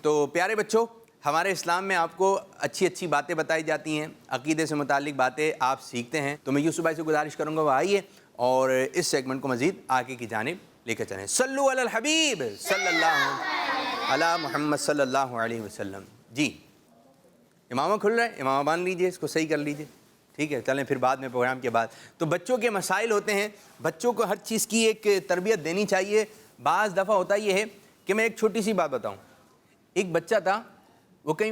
تو پیارے بچوں, ہمارے اسلام میں آپ کو اچھی اچھی باتیں بتائی جاتی ہیں، عقیدے سے متعلق باتیں آپ سیکھتے ہیں. تو میں یوسف بھائی سے گزارش کروں گا وہ آئیے اور اس سیگمنٹ کو مزید آگے کی جانب لے کر چلیں. صلو علی الحبیب صلی اللہ علی محمد صلی اللہ علیہ وسلم. جی امامہ کھل رہا ہے، امامہ باندھ لیجئے، اس کو صحیح کر لیجئے. ٹھیک ہے، چلیں پھر بعد میں پروگرام کے بعد. تو بچوں کے مسائل ہوتے ہیں، بچوں کو ہر چیز کی ایک تربیت دینی چاہیے. بعض دفعہ ہوتا یہ ہے کہ میں ایک چھوٹی سی بات بتاؤں. ایک بچہ تھا، وہ کہیں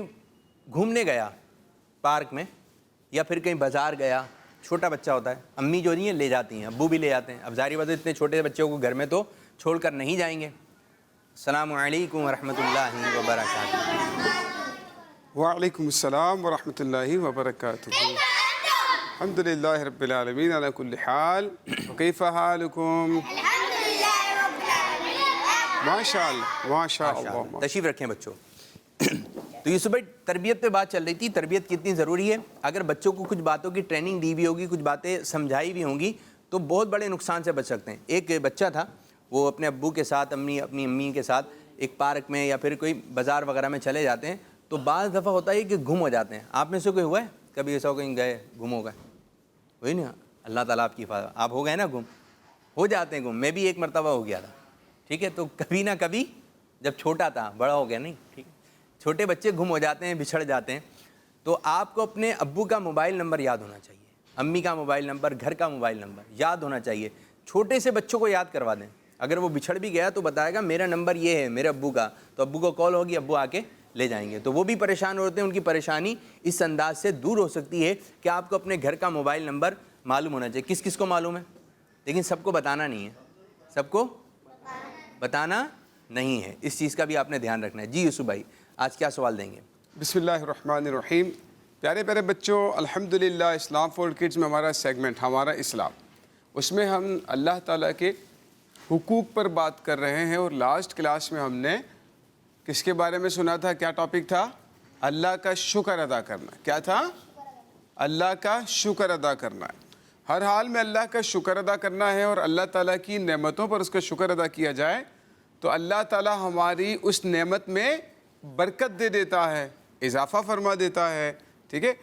گھومنے گیا پارک میں یا پھر کہیں بازار گیا. چھوٹا بچہ ہوتا ہے، امی جو نہیں ہیں لے جاتی ہیں، ابو بھی لے جاتے ہیں. اب ظاہری بات ہے اتنے چھوٹے بچوں کو گھر میں تو چھوڑ کر نہیں جائیں گے. السلام علیکم ورحمۃ اللہ وبرکاتہ. وعلیکم السلام ورحمۃ اللہ وبرکاتہ. الحمدللہ رب العالمین علی کل حال. کیف حالکم؟ ماشاء اللہ ماشاء اللہ. تشریف رکھیں بچوں. تو یوسف بھائی تربیت پہ بات چل رہی تھی، تربیت کتنی ضروری ہے. اگر بچوں کو کچھ باتوں کی ٹریننگ دی بھی ہوگی، کچھ باتیں سمجھائی بھی ہوں گی تو بہت بڑے نقصان سے بچ سکتے ہیں. ایک بچہ تھا، وہ اپنے ابو کے ساتھ، اپنی امی کے ساتھ ایک پارک میں یا پھر کوئی بازار وغیرہ میں چلے جاتے ہیں تو بعض دفعہ ہوتا ہے کہ گم ہو جاتے ہیں. آپ میں سے کوئی ہوا ہے کبھی ایسا کہیں گئے گم ہو گئے؟ وہی نا، اللہ تعالیٰ آپ کی حفاظت. آپ ہو گئے نا گم، ہو جاتے ہیں گم. میں بھی ایک مرتبہ ہو گیا تھا. ٹھیک ہے، تو کبھی نہ کبھی جب چھوٹا تھا، بڑا ہو گیا نہیں. ٹھیک ہے، چھوٹے بچے گم ہو جاتے ہیں، بچھڑ جاتے ہیں. تو آپ کو اپنے ابو کا موبائل نمبر یاد ہونا چاہیے، امی کا موبائل نمبر، گھر کا موبائل نمبر یاد ہونا چاہیے. چھوٹے سے بچوں کو یاد کروا دیں. اگر وہ بچھڑ بھی گیا تو بتائے گا میرا نمبر یہ ہے میرے ابو کا، تو ابو کو کال ہوگی، ابو آ کے لے جائیں گے. تو وہ بھی پریشان ہوتے ہیں. ان کی پریشانی اس انداز سے دور ہو سکتی ہے کہ آپ کو اپنے گھر کا موبائل نمبر معلوم ہونا چاہیے. کس کس کو معلوم ہے؟ لیکن سب کو بتانا نہیں ہے، سب کو بتانا نہیں ہے. اس چیز کا بھی آپ نے دھیان رکھنا ہے. جی یوسف بھائی آج کیا سوال دیں گے؟ بسم اللہ الرحمن الرحیم. پیارے پیارے بچوں، الحمدللہ اسلام فار کڈز میں ہمارا سیگمنٹ ہمارا اسلام، اس میں ہم اللہ تعالیٰ کے حقوق پر بات کر رہے ہیں. اور لاسٹ کلاس میں ہم نے کس کے بارے میں سنا تھا؟ کیا ٹاپک تھا؟ اللہ کا شکر ادا کرنا. کیا تھا؟ اللہ کا شکر ادا کرنا ہے. ہر حال میں اللہ کا شکر ادا کرنا ہے اور اللہ تعالیٰ کی نعمتوں پر اس کا شکر ادا کیا جائے تو اللہ تعالیٰ ہماری اس نعمت میں برکت دے دیتا ہے، اضافہ فرما دیتا ہے. ٹھیک ہے،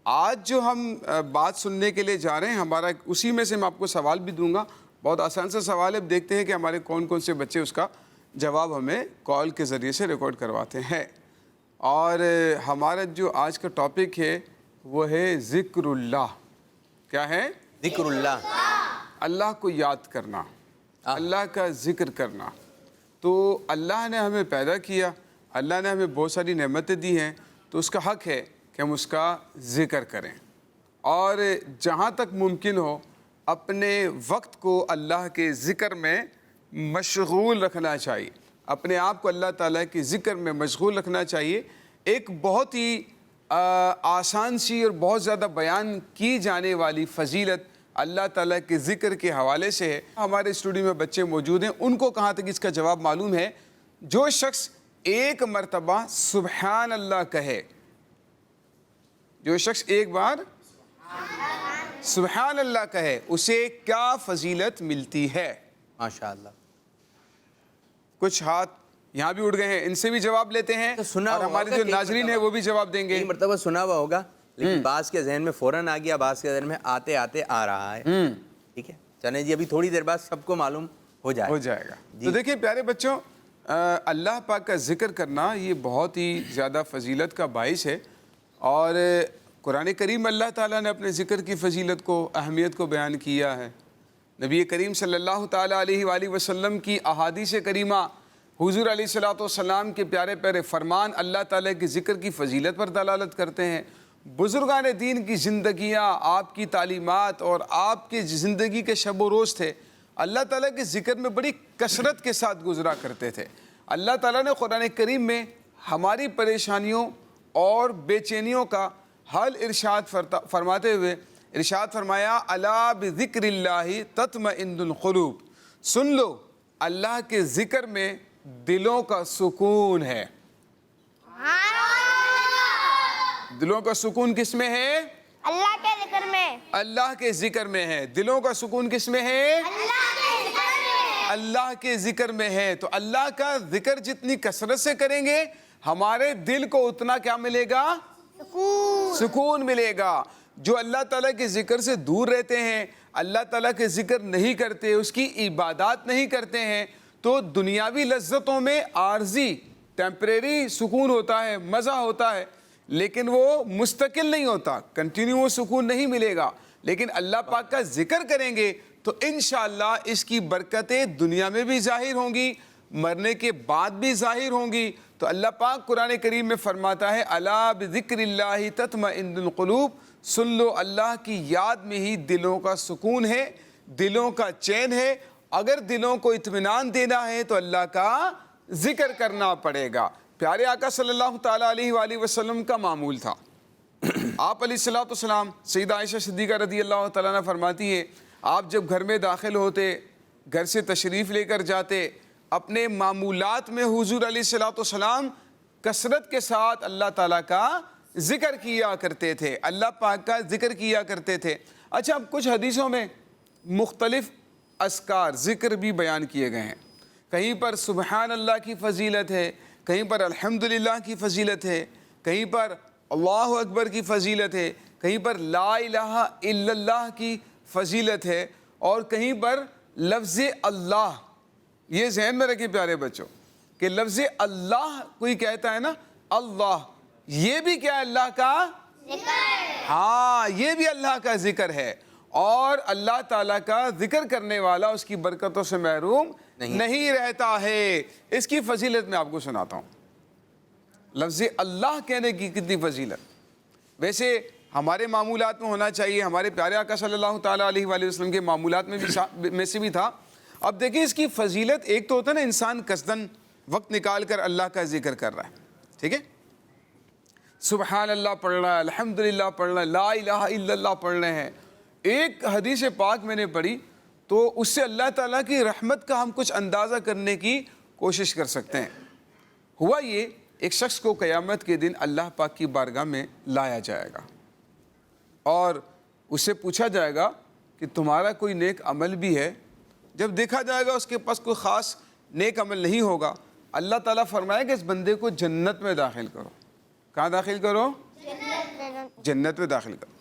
آج جو ہم بات سننے کے لیے جا رہے ہیں ہمارا اسی میں سے میں آپ کو سوال بھی دوں گا. بہت آسان سا سوال ہے. اب دیکھتے ہیں کہ ہمارے کون کون سے بچے اس کا جواب ہمیں کال کے ذریعے سے ریکارڈ کرواتے ہیں. اور ہمارا جو آج کا ٹاپک ہے وہ ہے ذکر اللہ. کیا ہے؟ ذکر اللہ. اللہ کو یاد کرنا، اللہ کا ذکر کرنا. تو اللہ نے ہمیں پیدا کیا، اللہ نے ہمیں بہت ساری نعمتیں دی ہیں، تو اس کا حق ہے کہ ہم اس کا ذکر کریں. اور جہاں تک ممکن ہو اپنے وقت کو اللہ کے ذکر میں مشغول رکھنا چاہیے. اپنے آپ کو اللہ تعالیٰ کے ذکر میں مشغول رکھنا چاہیے. ایک بہت ہی آسان سی اور بہت زیادہ بیان کی جانے والی فضیلت اللہ تعالیٰ کے ذکر کے حوالے سے ہے. ہمارے اسٹوڈیو میں بچے موجود ہیں، ان کو کہاں تک اس کا جواب معلوم ہے. جو شخص ایک مرتبہ سبحان اللہ کہے، جو شخص ایک بار سبحان اللہ کہے، اسے کیا فضیلت ملتی ہے؟ ماشاءاللہ. کچھ ہاتھ یہاں بھی اٹھ گئے ہیں، ان سے بھی جواب لیتے ہیں اور ہمارے جو ناظرین ہیں وہ بھی جواب دیں گے. کئی مرتبہ سنا ہوا ہوگا لیکن بعض کے ذہن میں فوراً آ گیا، بعض کے ذہن میں آتے آتے آ رہا ہے. ٹھیک ہے، چلیں جی ابھی تھوڑی دیر بعد سب کو معلوم ہو جائے گا. تو دیکھیں پیارے بچوں، اللہ پاک کا ذکر کرنا یہ بہت ہی زیادہ فضیلت کا باعث ہے. اور قرآن کریم اللہ تعالیٰ نے اپنے ذکر کی فضیلت کو، اہمیت کو بیان کیا ہے. نبی کریم صلی اللہ تعالیٰ علیہ وآلہ وسلم کی احادیث کریمہ، حضور علیہ الصلوۃ والسلام کے پیارے پیارے فرمان اللہ تعالیٰ کے ذکر کی فضیلت پر دلالت کرتے ہیں. بزرگان دین کی زندگیاں، آپ کی تعلیمات اور آپ کی زندگی کے شب و روز تھے اللہ تعالیٰ کے ذکر میں بڑی کثرت کے ساتھ گزرا کرتے تھے. اللہ تعالیٰ نے قرآن کریم میں ہماری پریشانیوں اور بے چینیوں کا حل ارشاد فرماتے ہوئے ارشاد فرمایا، الا بذکر اللہ تطمئن القلوب. سن لو، اللہ کے ذکر میں دلوں کا سکون ہے. دلوں کا سکون کس میں ہے؟ اللہ کے ذکر میں. اللہ کے ذکر میں ہے. دلوں کا سکون کس میں ہے؟ اللہ کے ذکر میں ہے. تو اللہ کا ذکر جتنی کثرت سے کریں گے ہمارے دل کو اتنا کیا ملے گا؟ سکون ملے گا۔ جو اللہ تعالیٰ کے ذکر سے دور رہتے ہیں، اللہ تعالیٰ کے ذکر نہیں کرتے، اس کی عبادات نہیں کرتے ہیں، تو دنیاوی لذتوں میں عارضی ٹیمپریری سکون ہوتا ہے، مزہ ہوتا ہے، لیکن وہ مستقل نہیں ہوتا، کنٹینیو وہ سکون نہیں ملے گا۔ لیکن اللہ پاک کا ذکر کریں گے تو انشاءاللہ اس کی برکتیں دنیا میں بھی ظاہر ہوں گی، مرنے کے بعد بھی ظاہر ہوں گی۔ تو اللہ پاک قرآن کریم میں فرماتا ہے الا بذکر اللہ تطمئن القلوب، سن لو اللہ کی یاد میں ہی دلوں کا سکون ہے، دلوں کا چین ہے۔ اگر دلوں کو اطمینان دینا ہے تو اللہ کا ذکر کرنا پڑے گا۔ پیارے آقا صلی اللہ تعالیٰ علیہ وآلہ وسلم کا معمول تھا، آپ علیہ الصلوۃ والسلام، سیدہ عائشہ صدیقہ رضی اللہ تعالیٰ عنہ فرماتی ہے آپ جب گھر میں داخل ہوتے، گھر سے تشریف لے کر جاتے، اپنے معمولات میں حضور علیہ الصلوۃ والسلام کثرت کے ساتھ اللہ تعالیٰ کا ذکر کیا کرتے تھے، اللہ پاک کا ذکر کیا کرتے تھے۔ اچھا، اب کچھ حدیثوں میں مختلف اذکار ذکر بھی بیان کیے گئے ہیں، کہیں پر سبحان اللہ کی فضیلت ہے، کہیں پر الحمدللہ کی فضیلت ہے، کہیں پر اللہ اکبر کی فضیلت ہے، کہیں پر لا الہ الا اللہ کی فضیلت ہے، اور کہیں پر لفظ اللہ۔ یہ ذہن میں رکھیں پیارے بچوں کہ لفظ اللہ کوئی کہتا ہے نا، اللہ، یہ بھی کیا ہے؟ اللہ کا ذکر۔ ہاں، یہ بھی اللہ کا ذکر ہے، اور اللہ تعالیٰ کا ذکر کرنے والا اس کی برکتوں سے محروم نہیں رہتا ہے۔ اس کی فضیلت میں آپ کو سناتا ہوں، لفظ اللہ کہنے کی کتنی فضیلت۔ ویسے ہمارے معمولات میں ہونا چاہیے، ہمارے پیارے آقا صلی اللہ تعالیٰ علیہ وآلہ وسلم کے معمولات میں سے بھی تھا۔ اب دیکھیں اس کی فضیلت، ایک تو ہوتا ہے نا انسان قصداً وقت نکال کر اللہ کا ذکر کر رہا ہے، ٹھیک ہے، سبحان اللہ پڑھ رہا ہے، الحمدللہ پڑھ رہا ہے، لا الہ الا اللہ پڑھ رہے ہیں۔ ایک حدیث پاک میں نے پڑھی تو اس سے اللہ تعالیٰ کی رحمت کا ہم کچھ اندازہ کرنے کی کوشش کر سکتے ہیں۔ ہوا یہ، ایک شخص کو قیامت کے دن اللہ پاک کی بارگاہ میں لایا جائے گا، اور اس سے پوچھا جائے گا کہ تمہارا کوئی نیک عمل بھی ہے؟ جب دیکھا جائے گا اس کے پاس کوئی خاص نیک عمل نہیں ہوگا، اللہ تعالیٰ فرمائے کہ اس بندے کو جنت میں داخل کرو۔ کہاں داخل کرو؟ جنت میں داخل کرو۔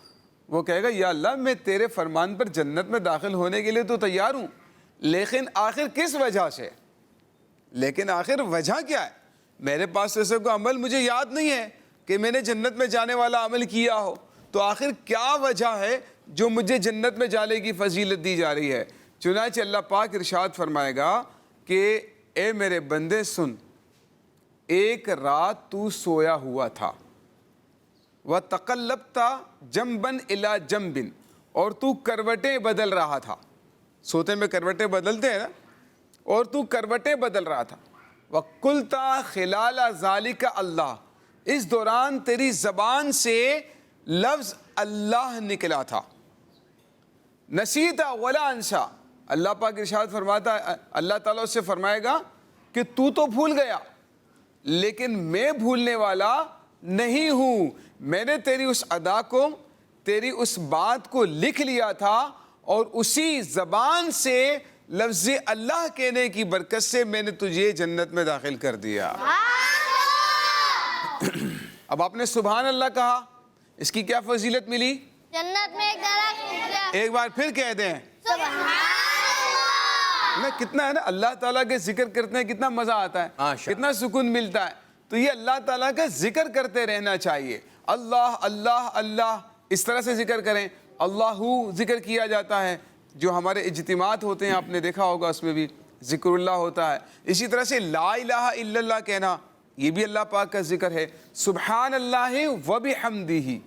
وہ کہے گا یا اللہ میں تیرے فرمان پر جنت میں داخل ہونے کے لیے تو تیار ہوں، لیکن آخر کس وجہ سے؟ لیکن آخر وجہ کیا ہے؟ میرے پاس ایسا کوئی عمل مجھے یاد نہیں ہے کہ میں نے جنت میں جانے والا عمل کیا ہو، تو آخر کیا وجہ ہے جو مجھے جنت میں جانے کی فضیلت دی جا رہی ہے؟ چنانچہ اللہ پاک ارشاد فرمائے گا کہ اے میرے بندے سن، ایک رات تو سویا ہوا تھا، وَتَقَلَّبْتَ جَنْبًا إِلَىٰ جَنْبٍ، اور تو کروٹیں بدل رہا تھا، سوتے میں کروٹیں بدلتے ہیں نا، اور تو کروٹیں بدل رہا تھا، وَقُلْتَ خِلَالَ ذَلِكَ اللہ، اس دوران تیری زبان سے لفظ اللہ نکلا تھا، نسیتا ولا انسا، اللہ پاک ارشاد فرماتا ہے، اللہ تعالیٰ اس سے فرمائے گا کہ تو بھول گیا، لیکن میں بھولنے والا نہیں ہوں، میں نے تیری اس ادا کو، تیری اس بات کو لکھ لیا تھا، اور اسی زبان سے لفظ اللہ کہنے کی برکت سے میں نے تجھے جنت میں داخل کر دیا۔ اب آپ نے سبحان اللہ کہا، اس کی کیا فضیلت ملی؟ جنت میں ایک درخت، ایک بار پھر کہہ دیں میں، کتنا ہے نا اللہ تعالیٰ کے ذکر کرتے ہیں کتنا مزہ آتا ہے، کتنا سکون ملتا ہے۔ تو یہ اللہ تعالیٰ کا ذکر کرتے رہنا چاہیے، اللہ اللہ اللہ، اس طرح سے ذکر کریں۔ اللہ ذکر کیا جاتا ہے، جو ہمارے اجتماعات ہوتے ہیں آپ نے دیکھا ہوگا اس میں بھی ذکر اللہ ہوتا ہے۔ اسی طرح سے لا الہ الا اللہ کہنا، یہ بھی اللہ پاک کا ذکر ہے۔ سبحان اللہ وبحمدہ،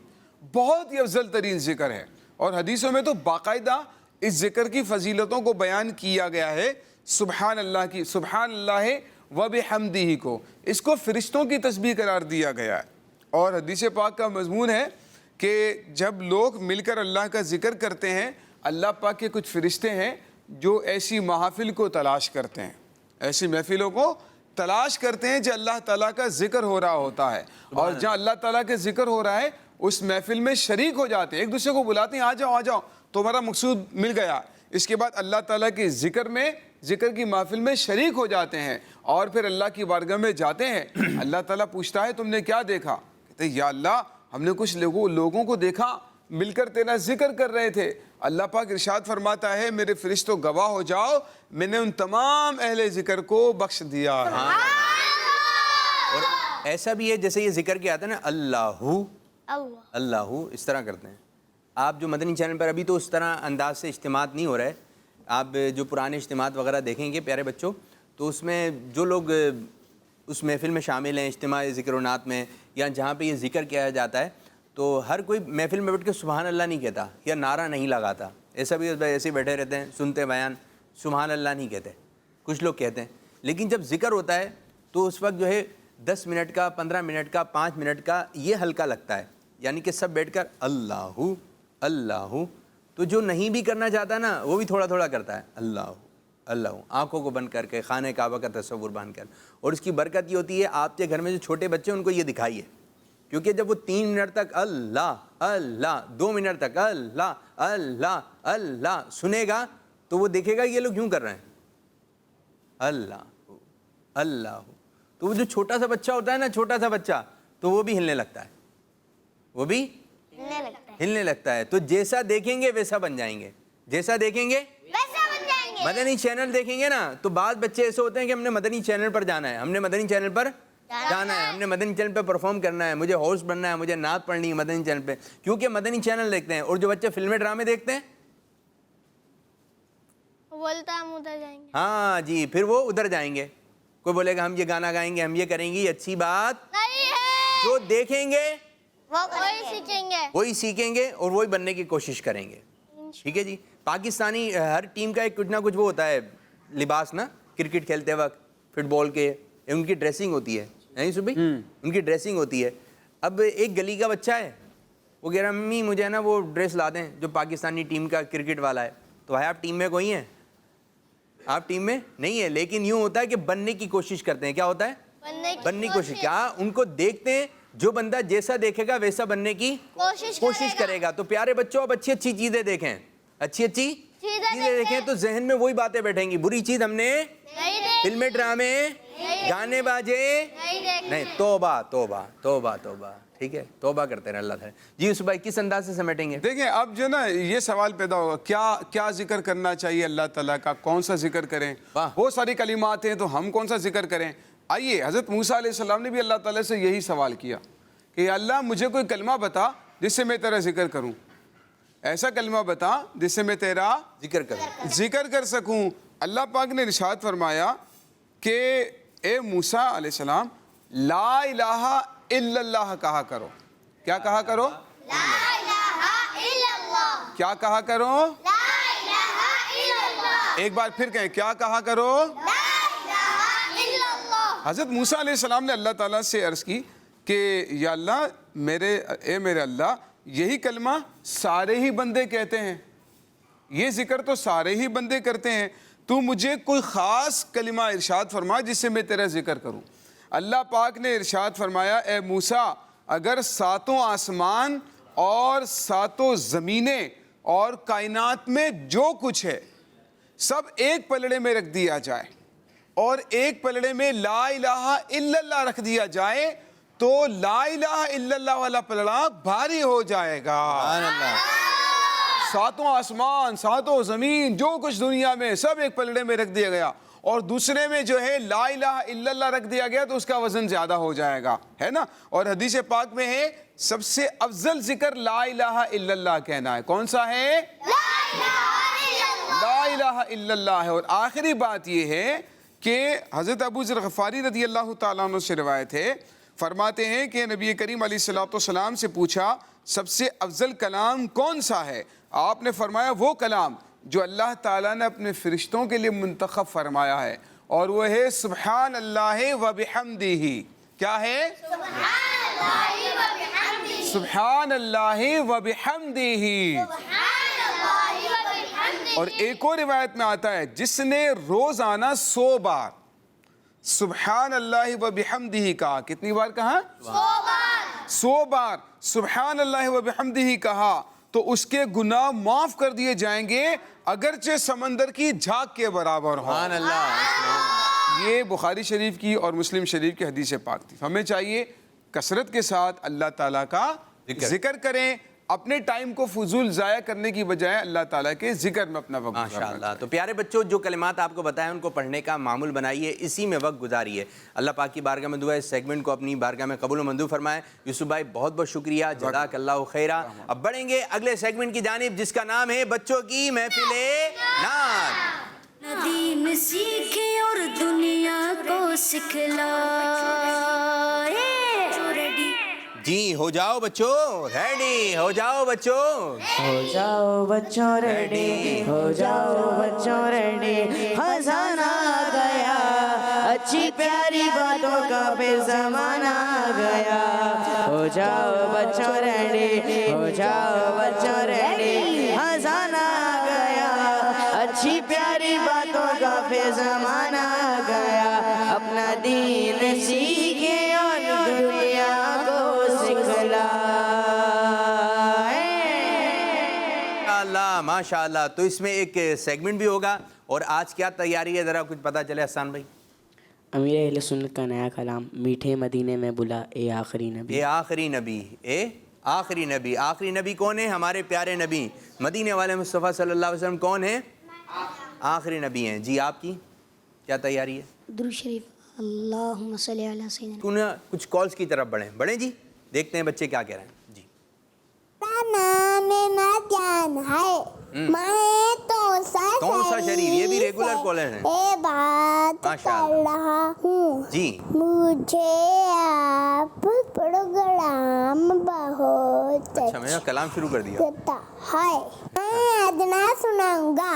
بہت ہی افضل ترین ذکر ہے، اور حدیثوں میں تو باقاعدہ اس ذکر کی فضیلتوں کو بیان کیا گیا ہے۔ سبحان اللہ کی، سبحان اللہ وبحمدہ کو، اس کو فرشتوں کی تسبیح قرار دیا گیا ہے، اور حدیث پاک کا مضمون ہے کہ جب لوگ مل کر اللہ کا ذکر کرتے ہیں، اللہ پاک کے کچھ فرشتے ہیں جو ایسی محافل کو تلاش کرتے ہیں، ایسی محفلوں کو تلاش کرتے ہیں جو اللہ تعالیٰ کا ذکر ہو رہا ہوتا ہے، اور جہاں اللہ تعالیٰ کے ذکر ہو رہا ہے اس محفل میں شریک ہو جاتے ہیں، ایک دوسرے کو بلاتے ہیں آ جاؤ آ جاؤ، تمہارا مقصود مل گیا۔ اس کے بعد اللہ تعالیٰ کے ذکر میں ذکر کی محفل میں شریک ہو جاتے ہیں اور پھر اللہ کی بارگاہ میں جاتے ہیں. اللہ تعالیٰ پوچھتا ہے تم نے کیا دیکھا؟ کہتے ہیں یا اللہ ہم نے کچھ لوگوں کو دیکھا مل کر تیرا ذکر کر رہے تھے. اللہ پاک ارشاد فرماتا ہے میرے فرشتوں گواہ ہو جاؤ میں نے ان تمام اہل ذکر کو بخش دیا ہے. اور ایسا بھی ہے جیسے یہ ذکر کیا آتا ہے نا اللہ اس طرح کرتے ہیں. آپ جو مدنی چینل پر ابھی تو اس طرح انداز سے اجتماعات نہیں ہو رہے, آپ جو پرانے اجتماعات وغیرہ دیکھیں گے پیارے بچوں تو اس میں جو لوگ اس محفل میں شامل ہیں اجتماع ذکر و نعت میں یا جہاں پہ یہ ذکر کیا جاتا ہے تو ہر کوئی محفل میں بیٹھ کے سبحان اللہ نہیں کہتا یا نعرہ نہیں لگاتا. ایسا بھی ایسے بیٹھے رہتے ہیں سنتے بیان سبحان اللہ نہیں کہتے, کچھ لوگ کہتے ہیں. لیکن جب ذکر ہوتا ہے تو اس وقت جو ہے 10 منٹ کا 15 منٹ کا 5 منٹ کا یہ ہلکا لگتا ہے, یعنی کہ سب بیٹھ کر اللہ اللہ. تو جو نہیں بھی کرنا چاہتا نا وہ بھی تھوڑا تھوڑا کرتا ہے اللہ اللہ, آنکھوں کو بند کر کے خانہ کعبہ کا تصور باندھ کر. اور اس کی برکت یہ ہوتی ہے آپ کے گھر میں جو چھوٹے بچے ہیں ان کو یہ دکھائیے, کیونکہ جب وہ 3 منٹ تک اللہ اللہ 2 منٹ تک اللہ اللہ اللہ سنے گا تو وہ دیکھے گا یہ لوگ کیوں کر رہے ہیں اللہ اللہ. تو وہ جو چھوٹا سا بچہ ہوتا ہے نا چھوٹا سا بچہ تو وہ بھی ہلنے لگتا ہے, وہ بھی ہلنے لگتا ہے. تو جیسا دیکھیں گے ویسا بن جائیں گے, جیسا دیکھیں گے ویسا بن جائیں گے. مدنی چینل دیکھیں گے نا تو بعض بچے ایسے ہوتے ہیں کہ ہم نے مدنی چینل پر جانا ہے, ہم نے مدنی چینل پر جانا ہے, ہم نے مدنی چینل پہ پرفارم کرنا ہے, مجھے ہوسٹ بننا ہے, مجھے نعت پڑھنی ہے مدنی چینل پہ, کیونکہ مدنی چینل دیکھتے ہیں. اور جو بچے فلمیں ڈرامے دیکھتے ہیں بولتا ہم ادھر جائیں گے, ہاں جی پھر وہ ادھر جائیں گے. کوئی بولے گا ہم یہ گانا گائیں گے ہم یہ کریں گے, یہ اچھی بات نہیں ہے. جو دیکھیں گے وہی سیکھیں گے, وہی سیکھیں گے اور وہی بننے کی کوشش کریں گے. ٹھیک ہے جی. پاکستانی ہر ٹیم کا ایک کچھ نہ کچھ وہ ہوتا ہے لباس نا, کرکٹ کھیلتے وقت فٹ بال کے ان کی ڈریسنگ ہوتی ہے نہیں صبح ان کی ڈریسنگ ہوتی ہے. اب ایک گلی کا بچہ ہے وہ کہہ رہا امی مجھے نا وہ ڈریس لا دیں جو پاکستانی ٹیم کا کرکٹ والا ہے. تو بھائی آپ ٹیم میں کوئی ہیں, آپ ٹیم میں نہیں ہے, لیکن یوں ہوتا ہے کہ بننے کی کوشش کرتے ہیں. کیا ہوتا ہے بننے کی کوشش. کیا ان کو دیکھتے ہیں جو بندہ جیسا دیکھے گا ویسا بننے کی کوشش کرے گا. تو پیارے بچوں اب اچھی اچھی چیزیں دیکھیں, اچھی اچھی چیزیں دیکھیں تو ذہن میں وہی باتیں بیٹھیں گی. بری چیز ہم نے فلمیں ڈرامے گانے باجے نہیں. توبہ توبہ توبہ توبہ. ٹھیک ہے توبہ کرتے رہے اللہ تعالیٰ. جی یوسف بھائی کس انداز سے سمیٹیں گے؟ دیکھیں اب جو نا یہ سوال پیدا ہوگا کیا ذکر کرنا چاہیے اللہ تعالیٰ کا, کون سا ذکر کریں؟ بہت ساری کلمات ہیں تو ہم کون سا ذکر کریں؟ آئیے حضرت موسیٰ علیہ السلام نے بھی اللہ تعالیٰ سے یہی سوال کیا کہ اللہ مجھے کوئی کلمہ بتا جس سے میں تیرا ذکر کروں, ایسا کلمہ بتا جس سے میں تیرا ذکر کر سکوں. اللہ پاک نے ارشاد فرمایا کہ اے موسیٰ علیہ السلام لا الہ الا اللہ کہا کرو. کیا کہا کرو؟ لا الہ الا اللہ. کیا کہا کرو؟ لا الہ الا اللہ. ایک بار پھر کہیں کیا کہا کرو؟ لا الہ الا اللہ. حضرت موسیٰ علیہ السلام نے اللہ تعالیٰ سے عرض کی کہ یا اللہ میرے اللہ یہی کلمہ سارے ہی بندے کہتے ہیں, یہ ذکر تو سارے ہی بندے کرتے ہیں, تو مجھے کوئی خاص کلمہ ارشاد فرما جس سے میں تیرا ذکر کروں. اللہ پاک نے ارشاد فرمایا اے موسیٰ اگر 7 آسمان اور 7 زمینیں اور کائنات میں جو کچھ ہے سب ایک پلڑے میں رکھ دیا جائے اور ایک پلڑے میں لا الہ الا اللہ رکھ دیا جائے تو لا الہ الا اللہ والا پلڑا بھاری ہو جائے گا. 7 آسمان 7 زمین جو کچھ دنیا میں سب ایک پلڑے میں رکھ دیا گیا اور دوسرے میں جو ہے لا الہ الا اللہ رکھ دیا گیا تو اس کا وزن زیادہ ہو جائے گا, ہے نا. اور حدیث پاک میں ہے سب سے افضل ذکر لا الہ الا اللہ کہنا ہے. کون سا ہے؟ لا الہ الا اللہ ہے. اور آخری بات یہ ہے کہ حضرت ابو ذر غفاری رضی اللہ تعالیٰ عنہ سے روایت ہے, فرماتے ہیں کہ نبی کریم علیہ السلام سے پوچھا سب سے افضل کلام کون سا ہے؟ آپ نے فرمایا وہ کلام جو اللہ تعالیٰ نے اپنے فرشتوں کے لیے منتخب فرمایا ہے اور وہ ہے سبحان اللہ و بحمدہ. کیا ہے؟ سبحان اللہ و بحمدہ. اور ایک اور روایت میں آتا ہے جس نے روزانہ 100 بار سبحان اللہ و بحمدہ کہا. کتنی بار کہا؟ 100 بار. سبحان اللہ و بحمدہ کہا تو اس کے گناہ معاف کر دیے جائیں گے اگرچہ سمندر کی جھاگ کے برابر ہو. سبحان اللہ. یہ بخاری شریف کی اور مسلم شریف کی حدیث پاک تھی. ہمیں چاہیے کثرت کے ساتھ اللہ تعالیٰ کا ذکر کریں, اپنے ٹائم کو فضول ضائع کرنے کی بجائے اللہ تعالیٰ کے ذکر میں اپنا وقت گزاریں. ماشاءاللہ. تو پیارے بچوں, جو کلمات آپ کو بتائیں ان کو پڑھنے کا معمول بنائیے, اسی میں وقت گزاریے. اللہ پاک کی بارگاہ میں دعا ہے اس سیگمنٹ کو اپنی بارگاہ میں قبول و منظور فرمائے. یوسف بھائی بہت بہت شکریہ, جزاک اللہ خیرہ. اب بڑھیں گے اگلے سیگمنٹ کی جانب جس کا نام ہے بچوں کی محفل نعت. ندی میں سیکھے اور دنیا کو سکھلائے. جی ہو جاؤ بچوں ریڈی, ہو جاؤ بچوں, ہو جاؤ بچوں ریڈی, ہو جاؤ بچوں ریڈی. خزانہ آ گیا, اچھی پیاری باتوں کا پھر زمانہ آ گیا. ہو جاؤ بچوں ریڈی, ہو جاؤ بچوں ریڈی. خزانہ آ گیا, اچھی پیاری باتوں کا پھر زمانہ آ گیا. اپنا دین سیکھے اور دنیا کو ماشاءاللہ. تو اس میں ایک سیگمنٹ بھی ہوگا, اور آج کیا تیاری ہے ذرا کچھ پتا چلے احسان بھائی. امیر اہل سنت کا نیا کلام, میٹھے مدینے میں بلا اے آخری نبی. اے آخری نبی, اے آخری نبی. آخری نبی کون ہے؟ ہمارے پیارے نبی مدینے والے مصطفیٰ صلی اللہ علیہ وسلم کون ہیں؟ آخری نبی ہیں. جی آپ کی کیا تیاری ہے؟ درود شریف. اللہم صلی علی سیدنا. کیوں نہ کچھ کالز کی طرف بڑھیں جی, دیکھتے ہیں بچے کیا کہہ رہے ہیں. جی جان ہے میں تو شریف, یہ بھی ریگولر کالر ہیں. بات کر رہا ہوں. جی مجھے آپ پروگرام بہت اچھا, میں نے کلام شروع کر دیا ہے. میں ادنا سناؤں گا.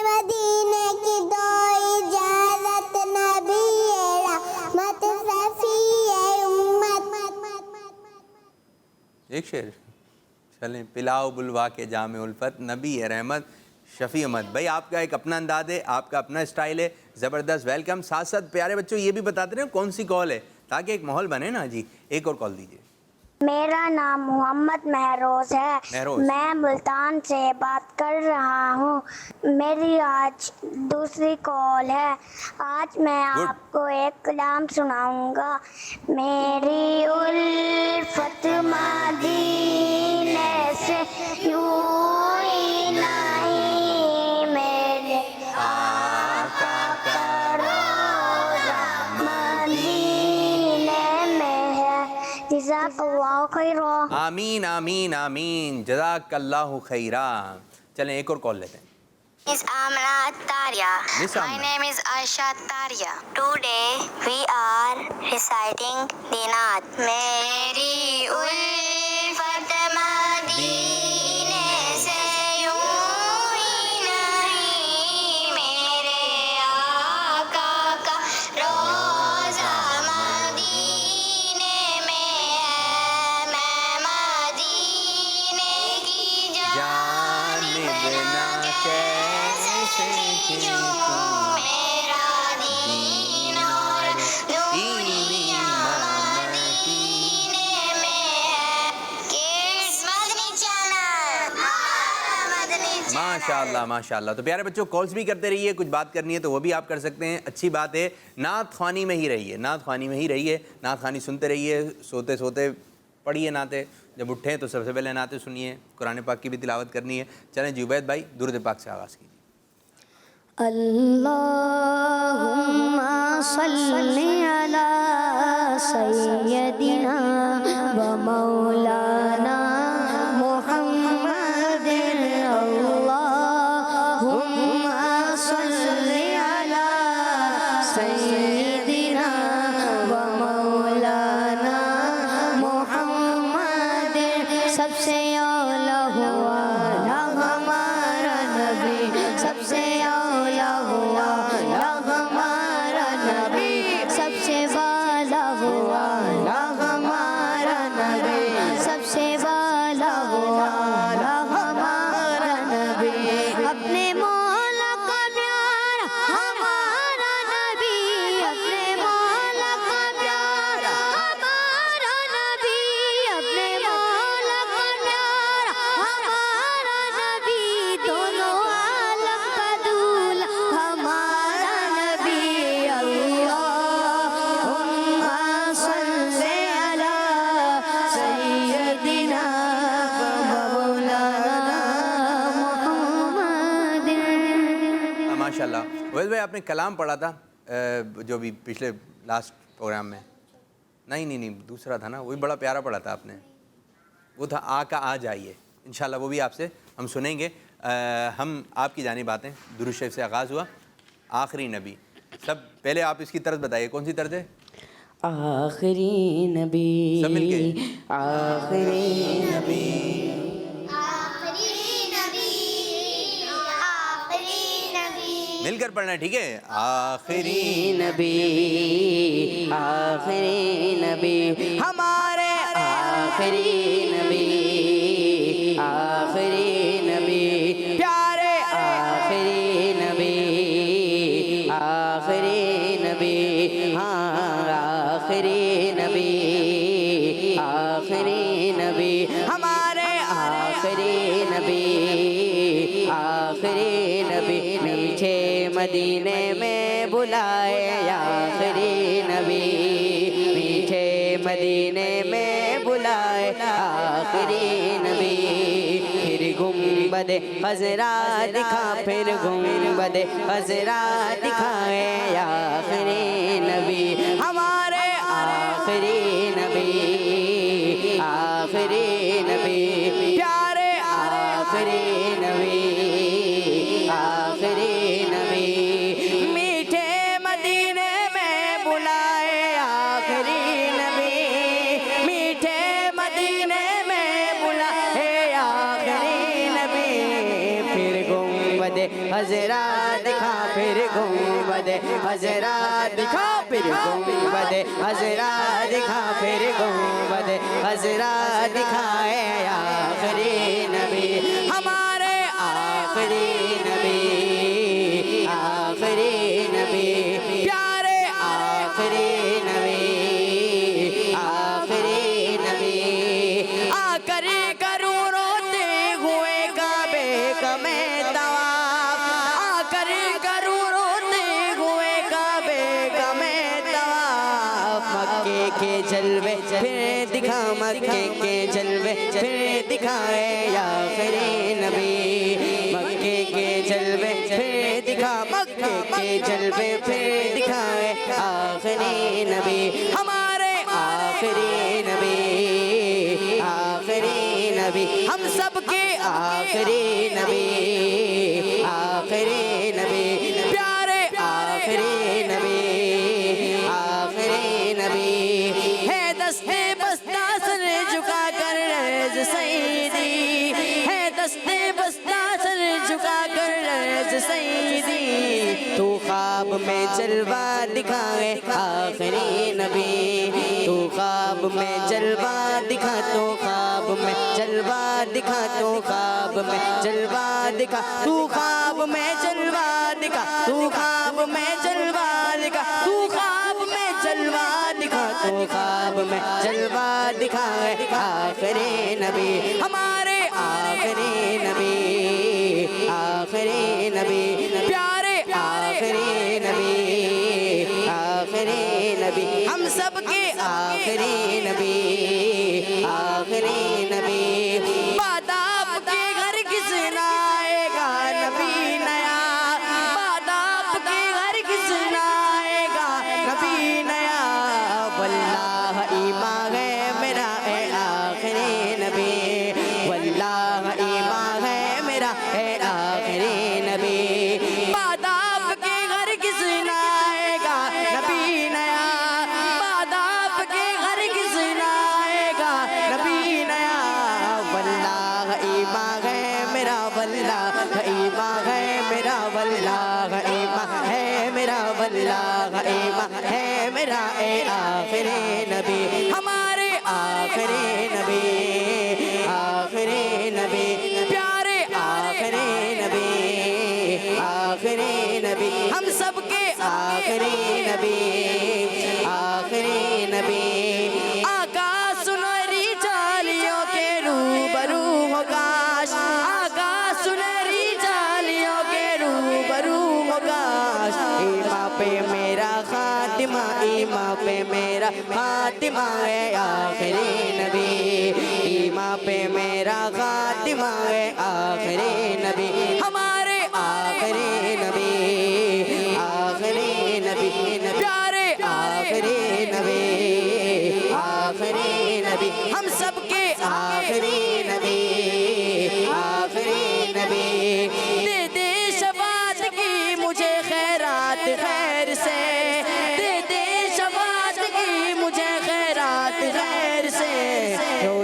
مدینے کی دو اجازت نبی رحمت شفیع امت. ایک شعر چلیں. پلاؤ بلوا کے جامع الفت, نبی ہے رحمت شفیع امت. بھائی آپ کا ایک اپنا انداز ہے, آپ کا اپنا اسٹائل ہے, زبردست, ویلکم. ساتھ ساتھ پیارے بچوں یہ بھی بتاتے رہے کون سی کال ہے تاکہ ایک ماحول بنے نا. جی ایک اور کال دیجیے. میرا نام محمد مہروز ہے. میں ملتان سے بات کر رہا ہوں. میری آج دوسری کال ہے. آج میں آپ کو ایک کلام سناؤں گا. میری الفت مدینے سے یوں ہی نہیں, میرے آقا کا روضہ مدینے میں ہے. جزاک اللہ خیرہ. آمین آمین آمین, جزاک اللہ خیرہ. چلیں ایک اور کال لیتے ہیں. Miss Amna Attaria. My name is Aisha Attaria. Today we are reciting the Naat. Meri ulfat madine se yoon hi nahi, mere Aqa ka roza madine mein hai. Main madine ki janib na ماشاءاللہ ماشاءاللہ. تو پیارے بچوں calls بھی کرتے رہیے, کچھ بات کرنی ہے تو وہ بھی آپ کر سکتے ہیں. اچھی بات ہے, نعت خوانی میں ہی رہیے, نعت خوانی میں ہی رہیے, نعت خوانی سنتے رہیے, سوتے سوتے پڑھیے نعتیں, جب اٹھیں تو سب سے پہلے نعتیں سنیے, قرآن پاک کی بھی تلاوت کرنی ہے. چلیں جی عبید بھائی درود پاک سے آغاز کیجیے. اللہم صلی علی سیدنا و مولانا محمد. اللہم صلی علی سیدنا و مولانا محمد. سب سے اولا ہوا ہمارا نبی, سب سے ہمارا نبی, سب سے والا ہوا ہمارا ماشاءاللہ. اویس بھائی آپ نے کلام پڑھا تھا جو بھی پچھلے لاسٹ پروگرام میں. نہیں دوسرا تھا نا, وہی بڑا پیارا پڑھا تھا آپ نے. وہ تھا آقا آ جائیے. انشاءاللہ وہ بھی آپ سے ہم سنیں گے. ہم آپ کی جانب آتے ہیں. درود شریف سے آغاز ہوا. آخری نبی. سب پہلے آپ اس کی طرز بتائیے, کون سی طرز ہے؟ آخری نبی, سب مل کے آخری نبی, مل کر پڑھنا ہے, ٹھیک ہے؟ آخری نبی, آخری نبی, ہمارے آخری نبی, آخری نبی, پیارے آخری نبی, آخری نبی, ہاں آخری نبی, آخری نبی, ہمارے آخری نبی, آخری نبی, میٹھے مدینے میں بلائے آخری نبی, میٹھے مدینے میں بلائے آخری نبی. پھر گنبد خضرا دکھا, پھر گنبد خضرا دکھائے آخری نبی, ہمارے آخری نبی, آخری نبی, پیارے آخری نبی, آخری نبی, میٹھے مدینے میں بلائے آخری نبی, میٹھے مدینے میں بلائے آخری نبی. پھر گنبد خضرا دکھا, پھر گنبد خضرا دکھا, پھر گنبد خضرا دکھا, پھر گنبد خضرا دکھائے آخری نبی, ہمارے آخری نبی, آخری نبی, پیارے آخری نبی, آخری نبی. آ کر کروں روتے ہوئے کعبے کا میں طواف, آ کر کروں روتے ہوئے کعبے کا میں طواف. مکے کے جلوے پھر دکھا, مکے کے جلوے پھر دکھائے آخری نبی, مکے کے جلوے پھر دکھا, مکے کے جلوے پھر دکھائے آخری نبی, ہمارے آخری نبی, آخری نبی, ہم سب کے آخری نبی, آخری نبی, پیارے آخری نبی, آخری نبی. ہے دستے بستہ سر جھکا کر عرض سیدی, ہے دستے بستہ سر جھکا کر عرض سیدی. تو خواب میں جلوہ دکھائے آخری نبی, تو خواب میں جلوہ دکھا, تو خواب میں جلوہ دکھا, تو خواب میں جلوہ دکھا, تو خواب میں جلوہ دکھا, تو خواب میں جلوہ دکھا, تو خواب میں جلوہ دکھا, تو خواب میں جلوہ دکھائے آخری نبی, ہمارے آخری نبی, آخری نبی, پیارے آخری نبی, آخری نبی, ہم سب کے آخری نبی, آخری نبی. بعد آپ کے گھر کس نہ آئے گا نبی نیا, بعد آپ کے گھر کس نہ آئے گا نبی نیا. واللہ ایمان ہے میرا اے آخری نبی, واللہ ایمان ہے میرا اے آخری نبی. بعد آپ کے گھر کس نہ آئے گا نبی نیا, بعد آپ کے گھر کس نہ آئے گا نبی نیا. واللہ ایمان ہے میرا, واللہ ایمان ہے میرا, واللہ ایمان ہے میرا, واللہ ایمان ہے میرا اے آخری نبی, ہمارے آخری نبی, آخری نبی, پیارے آخری نبی, آخری نبی, ہم سب کے آخری نبی, آخری نبی. آقا سنہری جالیوں کے روبرو ہو کاش, آقا سنہری جالیوں کے روبرو ہو کاش. ایمان پہ میرا خاتمہ, ایمان پہ میرا خاتمہ ہے آخری نبی, ایمان پہ میرا خاتمہ ہے آخری نبی, ہمارے آخری نبی,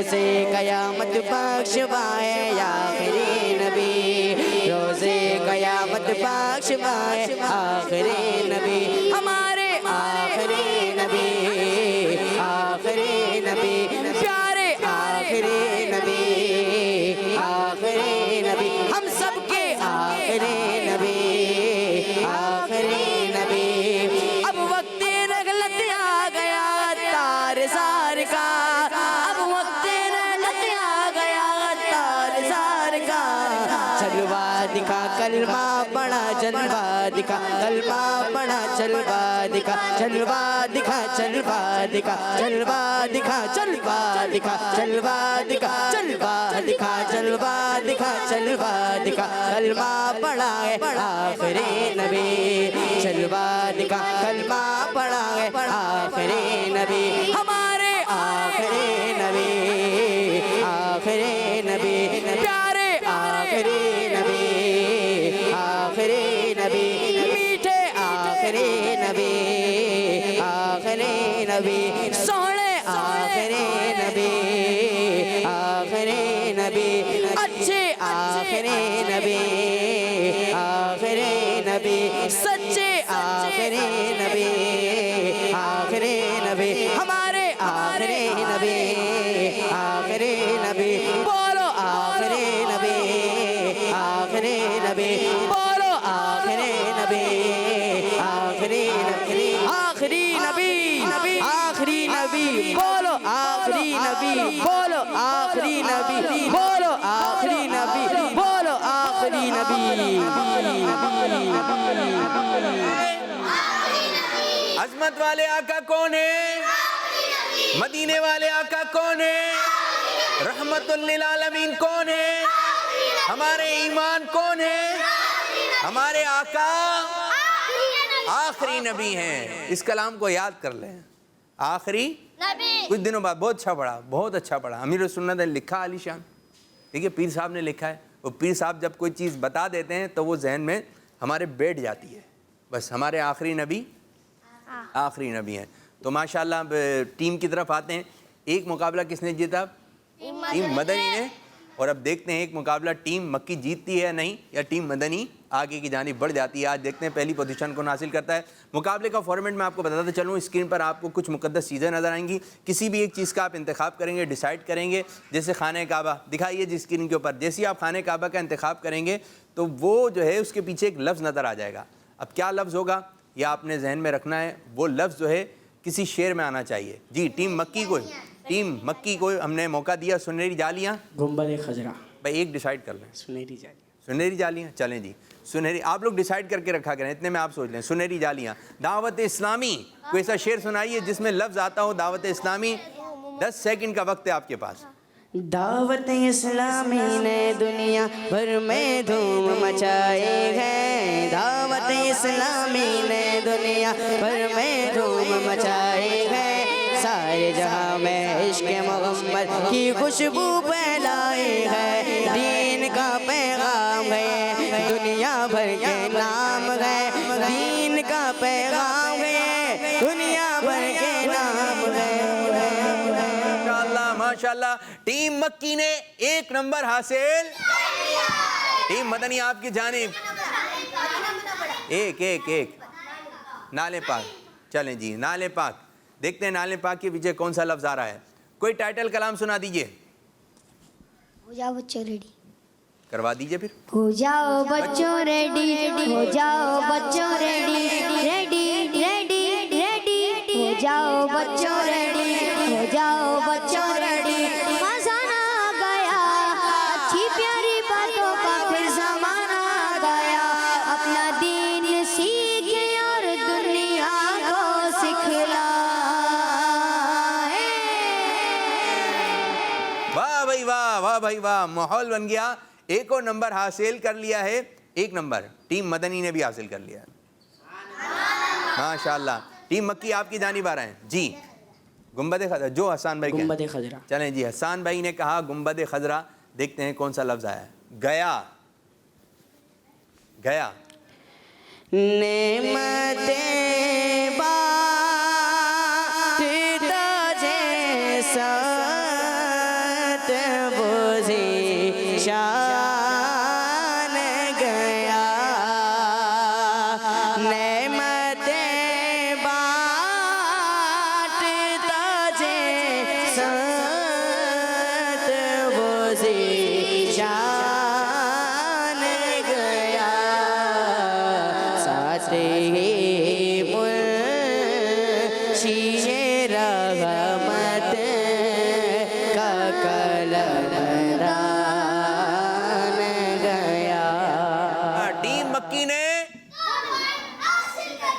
روزے قیامت بخشوائے یا آخری نبی، روزے قیامت بخشوائے آخری نبی، ہمارے آخری نبی، آخری نبی، پیارے آخری نبی، آخری نبی، ہم سب کے آخری نبی، آخری نبی۔ اب وقت رحلت آ گیا تار سار کا، اب وقت رحلت آ گیا تار سار کا، جلوہ دکھا کلمہ بڑا جلوہ دکھا، کلمہ بڑا جلوہ دکھا، جلوہ دکھا جلوہ دکھا، جلوہ دکھا جلوہ دکھا، جلوہ دکھا جلوہ دکھا، جلوہ دکھا جلوہ دکھا، کلمہ پڑھا ہے آخری نبی، جلوہ دکھا کلمہ پڑھا ہے آخری نبی، ہمارے آخری نبی، آخری نبی، پیارے آخری نبی، آخری نبی، میٹھے آخری نبی، آخری نبی، سونے آخری نبی، آخری نبی، اچھے آخری نبی، آخری نبی، سچے آخری نبی، آخری نبی، ہمارے آخری نبی، آخری نبی، بولو آخری نبی، آخری نبی، بولو آخری نبی، آخری نبی، آخری نبی، آخری نبی، بولو آخری نبی، بولو آخری نبی، بولو آخری نبی، بولو آخری نبی۔ عظمت والے آقا کون ہے؟ مدینے والے آقا کون ہے؟ رحمت للعالمین کون ہے؟ ہمارے ایمان کون ہے؟ ہمارے آقا آخری نبی ہیں۔ اس کلام کو یاد کر لیں، آخری کچھ دنوں بعد بہت اچھا پڑھا، بہت اچھا پڑھا۔ امیر السنت نے لکھا علی شان، دیکھیے پیر صاحب نے لکھا ہے، وہ پیر صاحب جب کوئی چیز بتا دیتے ہیں تو وہ ذہن میں ہمارے بیٹھ جاتی ہے۔ بس ہمارے آخری نبی آخری نبی ہیں۔ تو ماشاءاللہ اب ٹیم کی طرف آتے ہیں۔ ایک مقابلہ کس نے جیتا؟ ٹیم مدنی نے۔ اور اب دیکھتے ہیں ایک مقابلہ ٹیم مکی جیتتی ہے یا نہیں، یا ٹیم مدنی آگے کی جانب بڑھ جاتی ہے۔ آج دیکھتے ہیں پہلی پوزیشن کون حاصل کرتا ہے۔ مقابلے کا فارمیٹ میں آپ کو بتاتا چلوں، اسکرین پر آپ کو کچھ مقدس چیزیں نظر آئیں گی، کسی بھی ایک چیز کا آپ انتخاب کریں گے، ڈیسائیڈ کریں گے۔ جیسے خانہ کعبہ دکھائیے جی اسکرین کے اوپر، جیسے ہی آپ خانہ کعبہ کا انتخاب کریں گے تو وہ جو ہے اس کے پیچھے ایک لفظ نظر آ جائے گا۔ اب کیا لفظ ہوگا یہ آپ نے ذہن میں رکھنا ہے، وہ لفظ جو ہے کسی شعر میں آنا چاہیے۔ جی ٹیم مکی کو ہم نے موقع دیا۔ سنہری جالیاں، گنبد خضرا، بھائی ایک ڈیسائیڈ کر لیں۔ سنہری جالیاں، سنہری جالیاں، چلیں جی سنہری، آپ لوگ ڈیسائیڈ کر کے رکھا کریں، اتنے میں آپ سوچ لیں۔ سنہری جالیاں، دعوت اسلامی، کوئی ایسا شعر سنائیے جس میں لفظ آتا ہو دعوت اسلامی۔ 10 سیکنڈ کا وقت ہے آپ کے پاس۔ دعوت اسلامی نے دنیا بھر میں دھوم مچائی ہے، دعوت اسلامی نے دنیا بھر میں دھوم مچائی ہے، سارے جہاں میں عشق محمد کی خوشبو پھیلائی ہے، دین کا پیغام ہے دنیا بھر کے نام ہے، دین کا پیغام ہے دنیا بھر کے نام ہے۔ ماشاءاللہ ٹیم مکی نے 1 نمبر حاصل، ٹیم مدنی آپ کی جانب ایک نالے پاک۔ چلیں جی نالے پاک، دیکھتے ہیں نالے پاک کے پیچھے کون سا لفظ آ رہا ہے۔ کوئی ٹائٹل کلام سنا دیجئے، ہو جاؤ بچوں ریڈی، کروا دیجئے پھر۔ ہو جاؤ بچوں ریڈی، ہو جاؤ بچوں ریڈی، ریڈی ریڈی ریڈی، ہو جاؤ بچوں ریڈی، ہو جاؤ بچوں ریڈی، خزانہ آ گیا، اچھی پیاری باتوں کا پھر زمانہ آ گیا، اپنا دین سیکھے اور دنیا کو سکھلائے۔ واہ بھائی واہ، واہ بھائی واہ، ماحول بن گیا۔ 1 اور نمبر حاصل کر لیا ہے، 1 نمبر ٹیم مدنی نے بھی حاصل کر لیا ہے، ماشاءاللہ۔ ٹیم مکی آپ کی جانب آ رہے ہیں جی۔ گنبد خضرا، جو حسان بھائی گنبد خضرا، چلیں جی حسان بھائی نے کہا گنبد خضرا، دیکھتے ہیں کون سا لفظ آیا ہے۔ گیا، گیا، نعمتیں بانٹتا جیسا ذیشان گیا نعمتیں بانٹتا سنت وہ ذیشان گیا ساتھ ہی منشی رحمت کا قلمران گیا. ٹیم مکی نے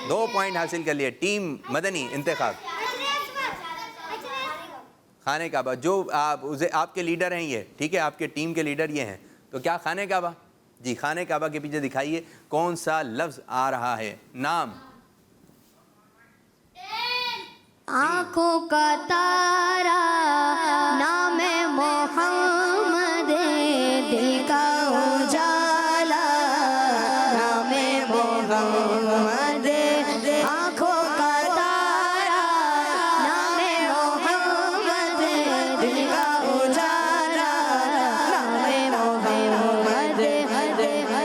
2 پوائنٹ حاصل کر لیے. ٹیم مدنی انتخاب خانہ کعبہ. جو آپ کے لیڈر ہیں یہ, ٹھیک ہے, آپ کے ٹیم کے لیڈر یہ ہیں, تو کیا خانہ کعبہ؟ جی, خانہ کعبہ کے پیچھے دکھائیے کون سا لفظ آ رہا ہے. نام آنکھوں کا تارا نام محمد دل کا اجالا نام محمد آنکھوں کا تارا نام محمد دل کا اجالا نام محمد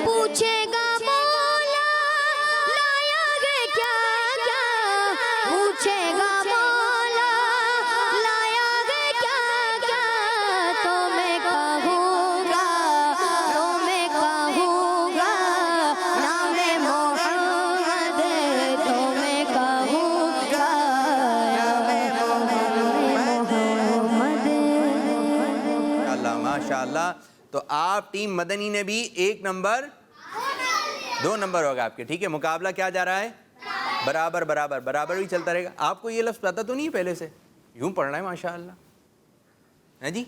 پوچھے گا مولا لایا گے کیا کیا پوچھے گا ماشاءاللہ. تو آپ ٹیم مدنی نے بھی 1 نمبر 2 نمبر ہوگا آپ کے, ٹھیک ہے. مقابلہ کیا جا رہا ہے؟ برابر برابر برابر بھی چلتا رہے گا. آپ کو یہ لفظ پتہ تو نہیں ہے پہلے سے؟ یوں پڑھنا ہے ماشاءاللہ ہے جی.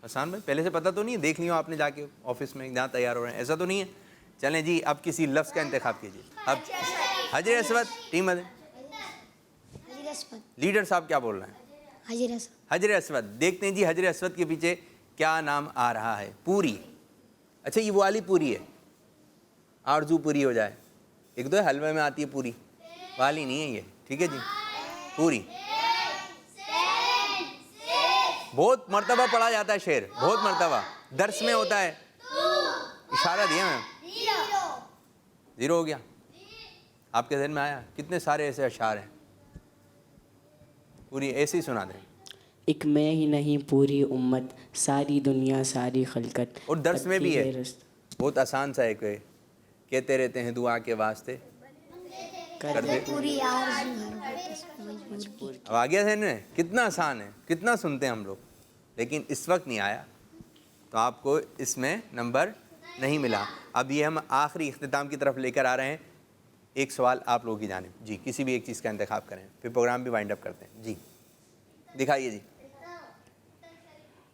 حسان بھائی پہلے سے پتہ تو نہیں ہے؟ دیکھ لیا آپ نے جا کے آفس میں جہاں تیار ہو رہے ہیں, ایسا تو نہیں ہے؟ چلیں جی, اب کسی لفظ کا انتخاب کیجیے. اب حجر اسود ٹیم مدنی لیڈر صاحب کیا بول رہے ہیں؟ حجر اسود. دیکھتے ہیں جی حجر اسود کے پیچھے کیا نام آ رہا ہے. پوری. اچھا یہ وہ والی پوری ہے, آرزو پوری ہو جائے. ایک دو حلوے میں آتی ہے پوری, والی نہیں ہے یہ, ٹھیک ہے جی. پوری بہت مرتبہ پڑھا جاتا ہے شعر, بہت مرتبہ درس میں ہوتا ہے. اشارہ دیا میں, 0 ہو گیا. آپ کے ذہن میں آیا کتنے سارے ایسے اشعار ہیں؟ پوری ایسے ہی سنا دیں. ایک میں ہی نہیں پوری امت ساری دنیا ساری خلقت. اور درس میں بھی ہے, بہت آسان سا ہے, کہ کہتے رہتے ہیں دعا کے واسطے کر دے. اب آ گیا ذہن میں, کتنا آسان ہے, کتنا سنتے ہیں ہم لوگ, لیکن اس وقت نہیں آیا تو آپ کو اس میں نمبر نہیں ملا. اب یہ ہم آخری اختتام کی طرف لے کر آ رہے ہیں. ایک سوال آپ لوگوں کی جانب, جی کسی بھی ایک چیز کا انتخاب کریں, پھر پروگرام بھی وائنڈ اپ کرتے ہیں. جی دکھائیے جی.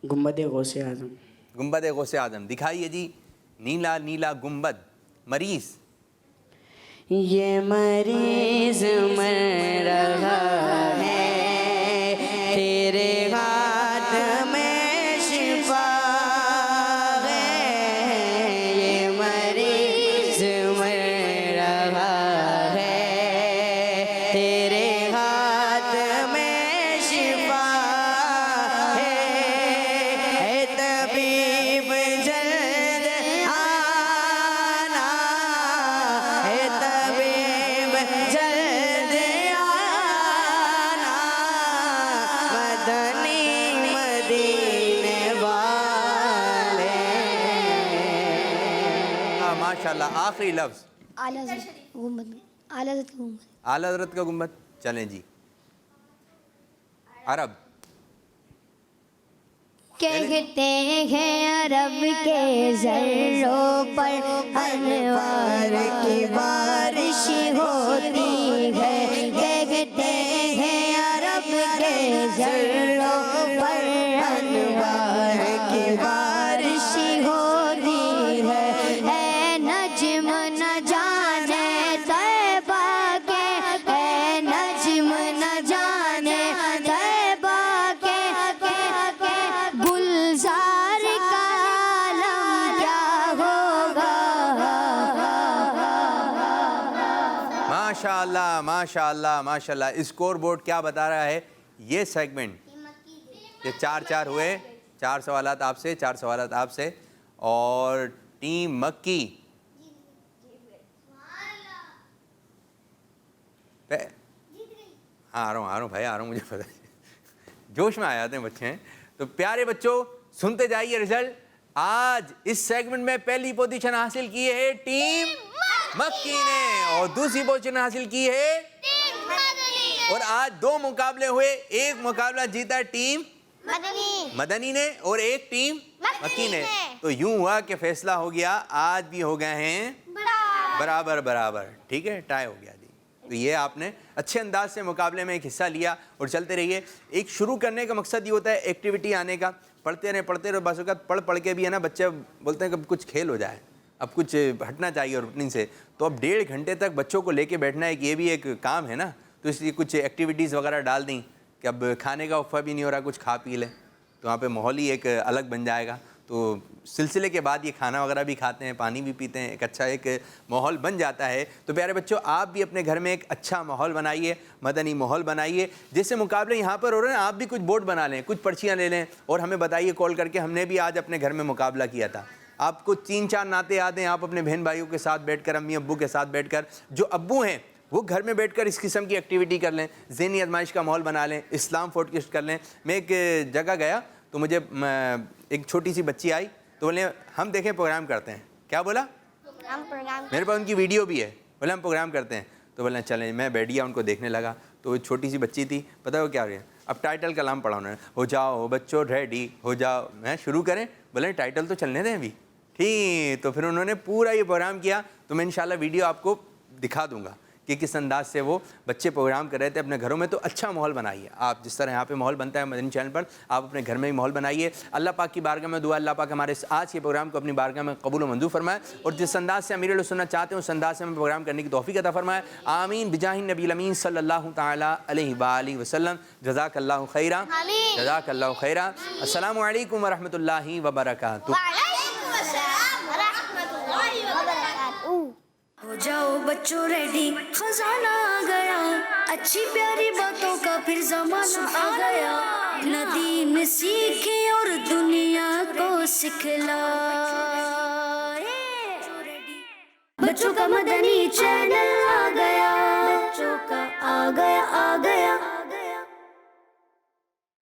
گنبد غوث اعظم. گنبد غوث اعظم دکھائیے جی. نیلا نیلا گنبد. مریض. یہ مریض مر رہا ہے تیرے ہاتھ میں شفا ہے. یہ مریض مر رہا ہے تیرے ہاتھ میں شفا ہے. اے طبیب جلد آنا, اے طبیب جلد آنا, مدنی مدینے والے. ماشاءاللہ. آخری لفظ اعلیٰ حضرت گنبد. اعلیٰ حضرت گنبد. اعلیٰ حضرت کا گنبد. چلیں جی. عرب. کہتے ہیں عرب کے ذروں پر انوار کی بارش ہوتی ہے. کہتے ہیں عرب کے ذروں پر انوار کی بارش ہوتی ہے. اے نجم نہ جانے طیبہ کے, اے نجم نہ جانے طیبہ کے گلزار کا عالم کیا ہوگا. ماشاءاللہ ماشاءاللہ ماشاءاللہ. اسکور بورڈ کیا بتا رہا ہے؟ یہ سیگمنٹ یہ 4 ہوئے, 4 سوالات آپ سے, 4 سوالات آپ سے, اور ٹیم مکی آ رہا ہوں بھائی، آ رہا ہوں، مجھے پتا جوش میں آ جاتے ہیں بچے ہیں. تو پیارے بچوں سنتے جائیے رزلٹ. آج اس سیگمنٹ میں پہلی پوزیشن حاصل کی ہے ٹیم مکی نے، اور دوسری پوزیشن حاصل کی ہے اور آج 2 مقابلے ہوئے. ایک مقابلہ جیتا ٹیم مدنی نے اور ایک ٹیم مکی نے. تو یوں ہوا کہ فیصلہ ہو گیا، آج بھی ہو گئے ہیں برابر. ٹھیک ہے، ٹائی ہو گیا جی. تو یہ آپ نے اچھے انداز سے مقابلے میں ایک حصہ لیا اور چلتے رہیے. ایک شروع کرنے کا مقصد یہ ہوتا ہے ایکٹیویٹی آنے کا. پڑھتے رہے بس اوقات پڑھ کے بھی ہے نا بچے بولتے ہیں کہ اب کچھ کھیل ہو جائے، اب کچھ ہٹنا چاہیے روٹین سے. تو اب 1.5 گھنٹے تک بچوں کو لے کے بیٹھنا ہے کہ یہ بھی ایک کام ہے نا. تو اس لیے کچھ ایکٹیویٹیز وغیرہ ڈال دیں کہ اب کھانے کا وقفہ بھی نہیں ہو رہا، کچھ کھا پی لیں. تو وہاں پہ ماحول ہی ایک الگ بن جائے گا. تو سلسلے کے بعد یہ کھانا وغیرہ بھی کھاتے ہیں، پانی بھی پیتے ہیں، ایک اچھا ایک ماحول بن جاتا ہے. تو پیارے بچوں آپ بھی اپنے گھر میں ایک اچھا ماحول بنائیے، مدنی ماحول بنائیے. جیسے مقابلے یہاں پر ہو رہے ہیں آپ بھی کچھ بورڈ بنا لیں، کچھ پرچیاں لے لیں اور ہمیں بتائیے کال کر کے ہم نے بھی آج اپنے گھر میں مقابلہ کیا تھا. آپ کو 3-4 نعتیں یاد ہیں، آپ اپنے بہن بھائیوں کے ساتھ بیٹھ کر، امی ابو کے ساتھ بیٹھ کر، جو ابو ہیں وہ گھر میں بیٹھ کر اس قسم کی ایکٹیویٹی کر لیں، ذہنی آزمائش کا ماحول بنا لیں، اسلام پوڈکاسٹ کر لیں. میں ایک جگہ گیا تو مجھے ایک چھوٹی سی بچی آئی تو بولے ہم دیکھیں پروگرام کرتے ہیں. کیا بولا؟ میرے پاس ان کی ویڈیو بھی ہے. بولے ہم پروگرام کرتے ہیں. تو بولے چلیں. میں بیٹھ گیا ان کو دیکھنے لگا. تو وہ چھوٹی سی بچی تھی، پتہ وہ کیا ہو رہی ہے، اب ٹائٹل کلام پڑھا انہوں نے، ہو جاؤ بچوں ریڈی ہو جاؤ. میں شروع کریں؟ بولے ٹائٹل تو چلنے دیں ابھی. ٹھیک. تو پھر انہوں نے پورا یہ پروگرام کیا. تو میں انشاءاللہ ویڈیو آپ کو دکھا دوں گا کہ کس انداز سے وہ بچے پروگرام کر رہے تھے اپنے گھروں میں. تو اچھا ماحول بنائیے آپ، جس طرح یہاں پہ ماحول بنتا ہے مدنی چینل پر، آپ اپنے گھر میں بھی ماحول بنائیے. اللہ پاک کی بارگاہ میں دعا اللہ پاک ہمارے آج کے پروگرام کو اپنی بارگاہ میں قبول و منظور فرمائے، اور جس انداز سے امیر السنت چاہتے ہیں اس انداز سے ہمیں پروگرام کرنے کی توفیق عطا فرمائے. آمین بجاہ النبی الامین صلی اللہ تعالیٰ علیہ وآلہ وسلم. جزاک اللہ خیرا، جزاک اللہ خیرا. السلام علیکم ورحمۃ اللہ وبرکاتہ. ہو جاؤ بچوں ریڈی، خزانہ آ گیا، اچھی پیاری باتوں کا پھر زمانہ آ گیا. ندیم سیکھے اور دنیا کو سکھلا. بچوں کا مدنی چینل آ گیا، بچوں کا آ گیا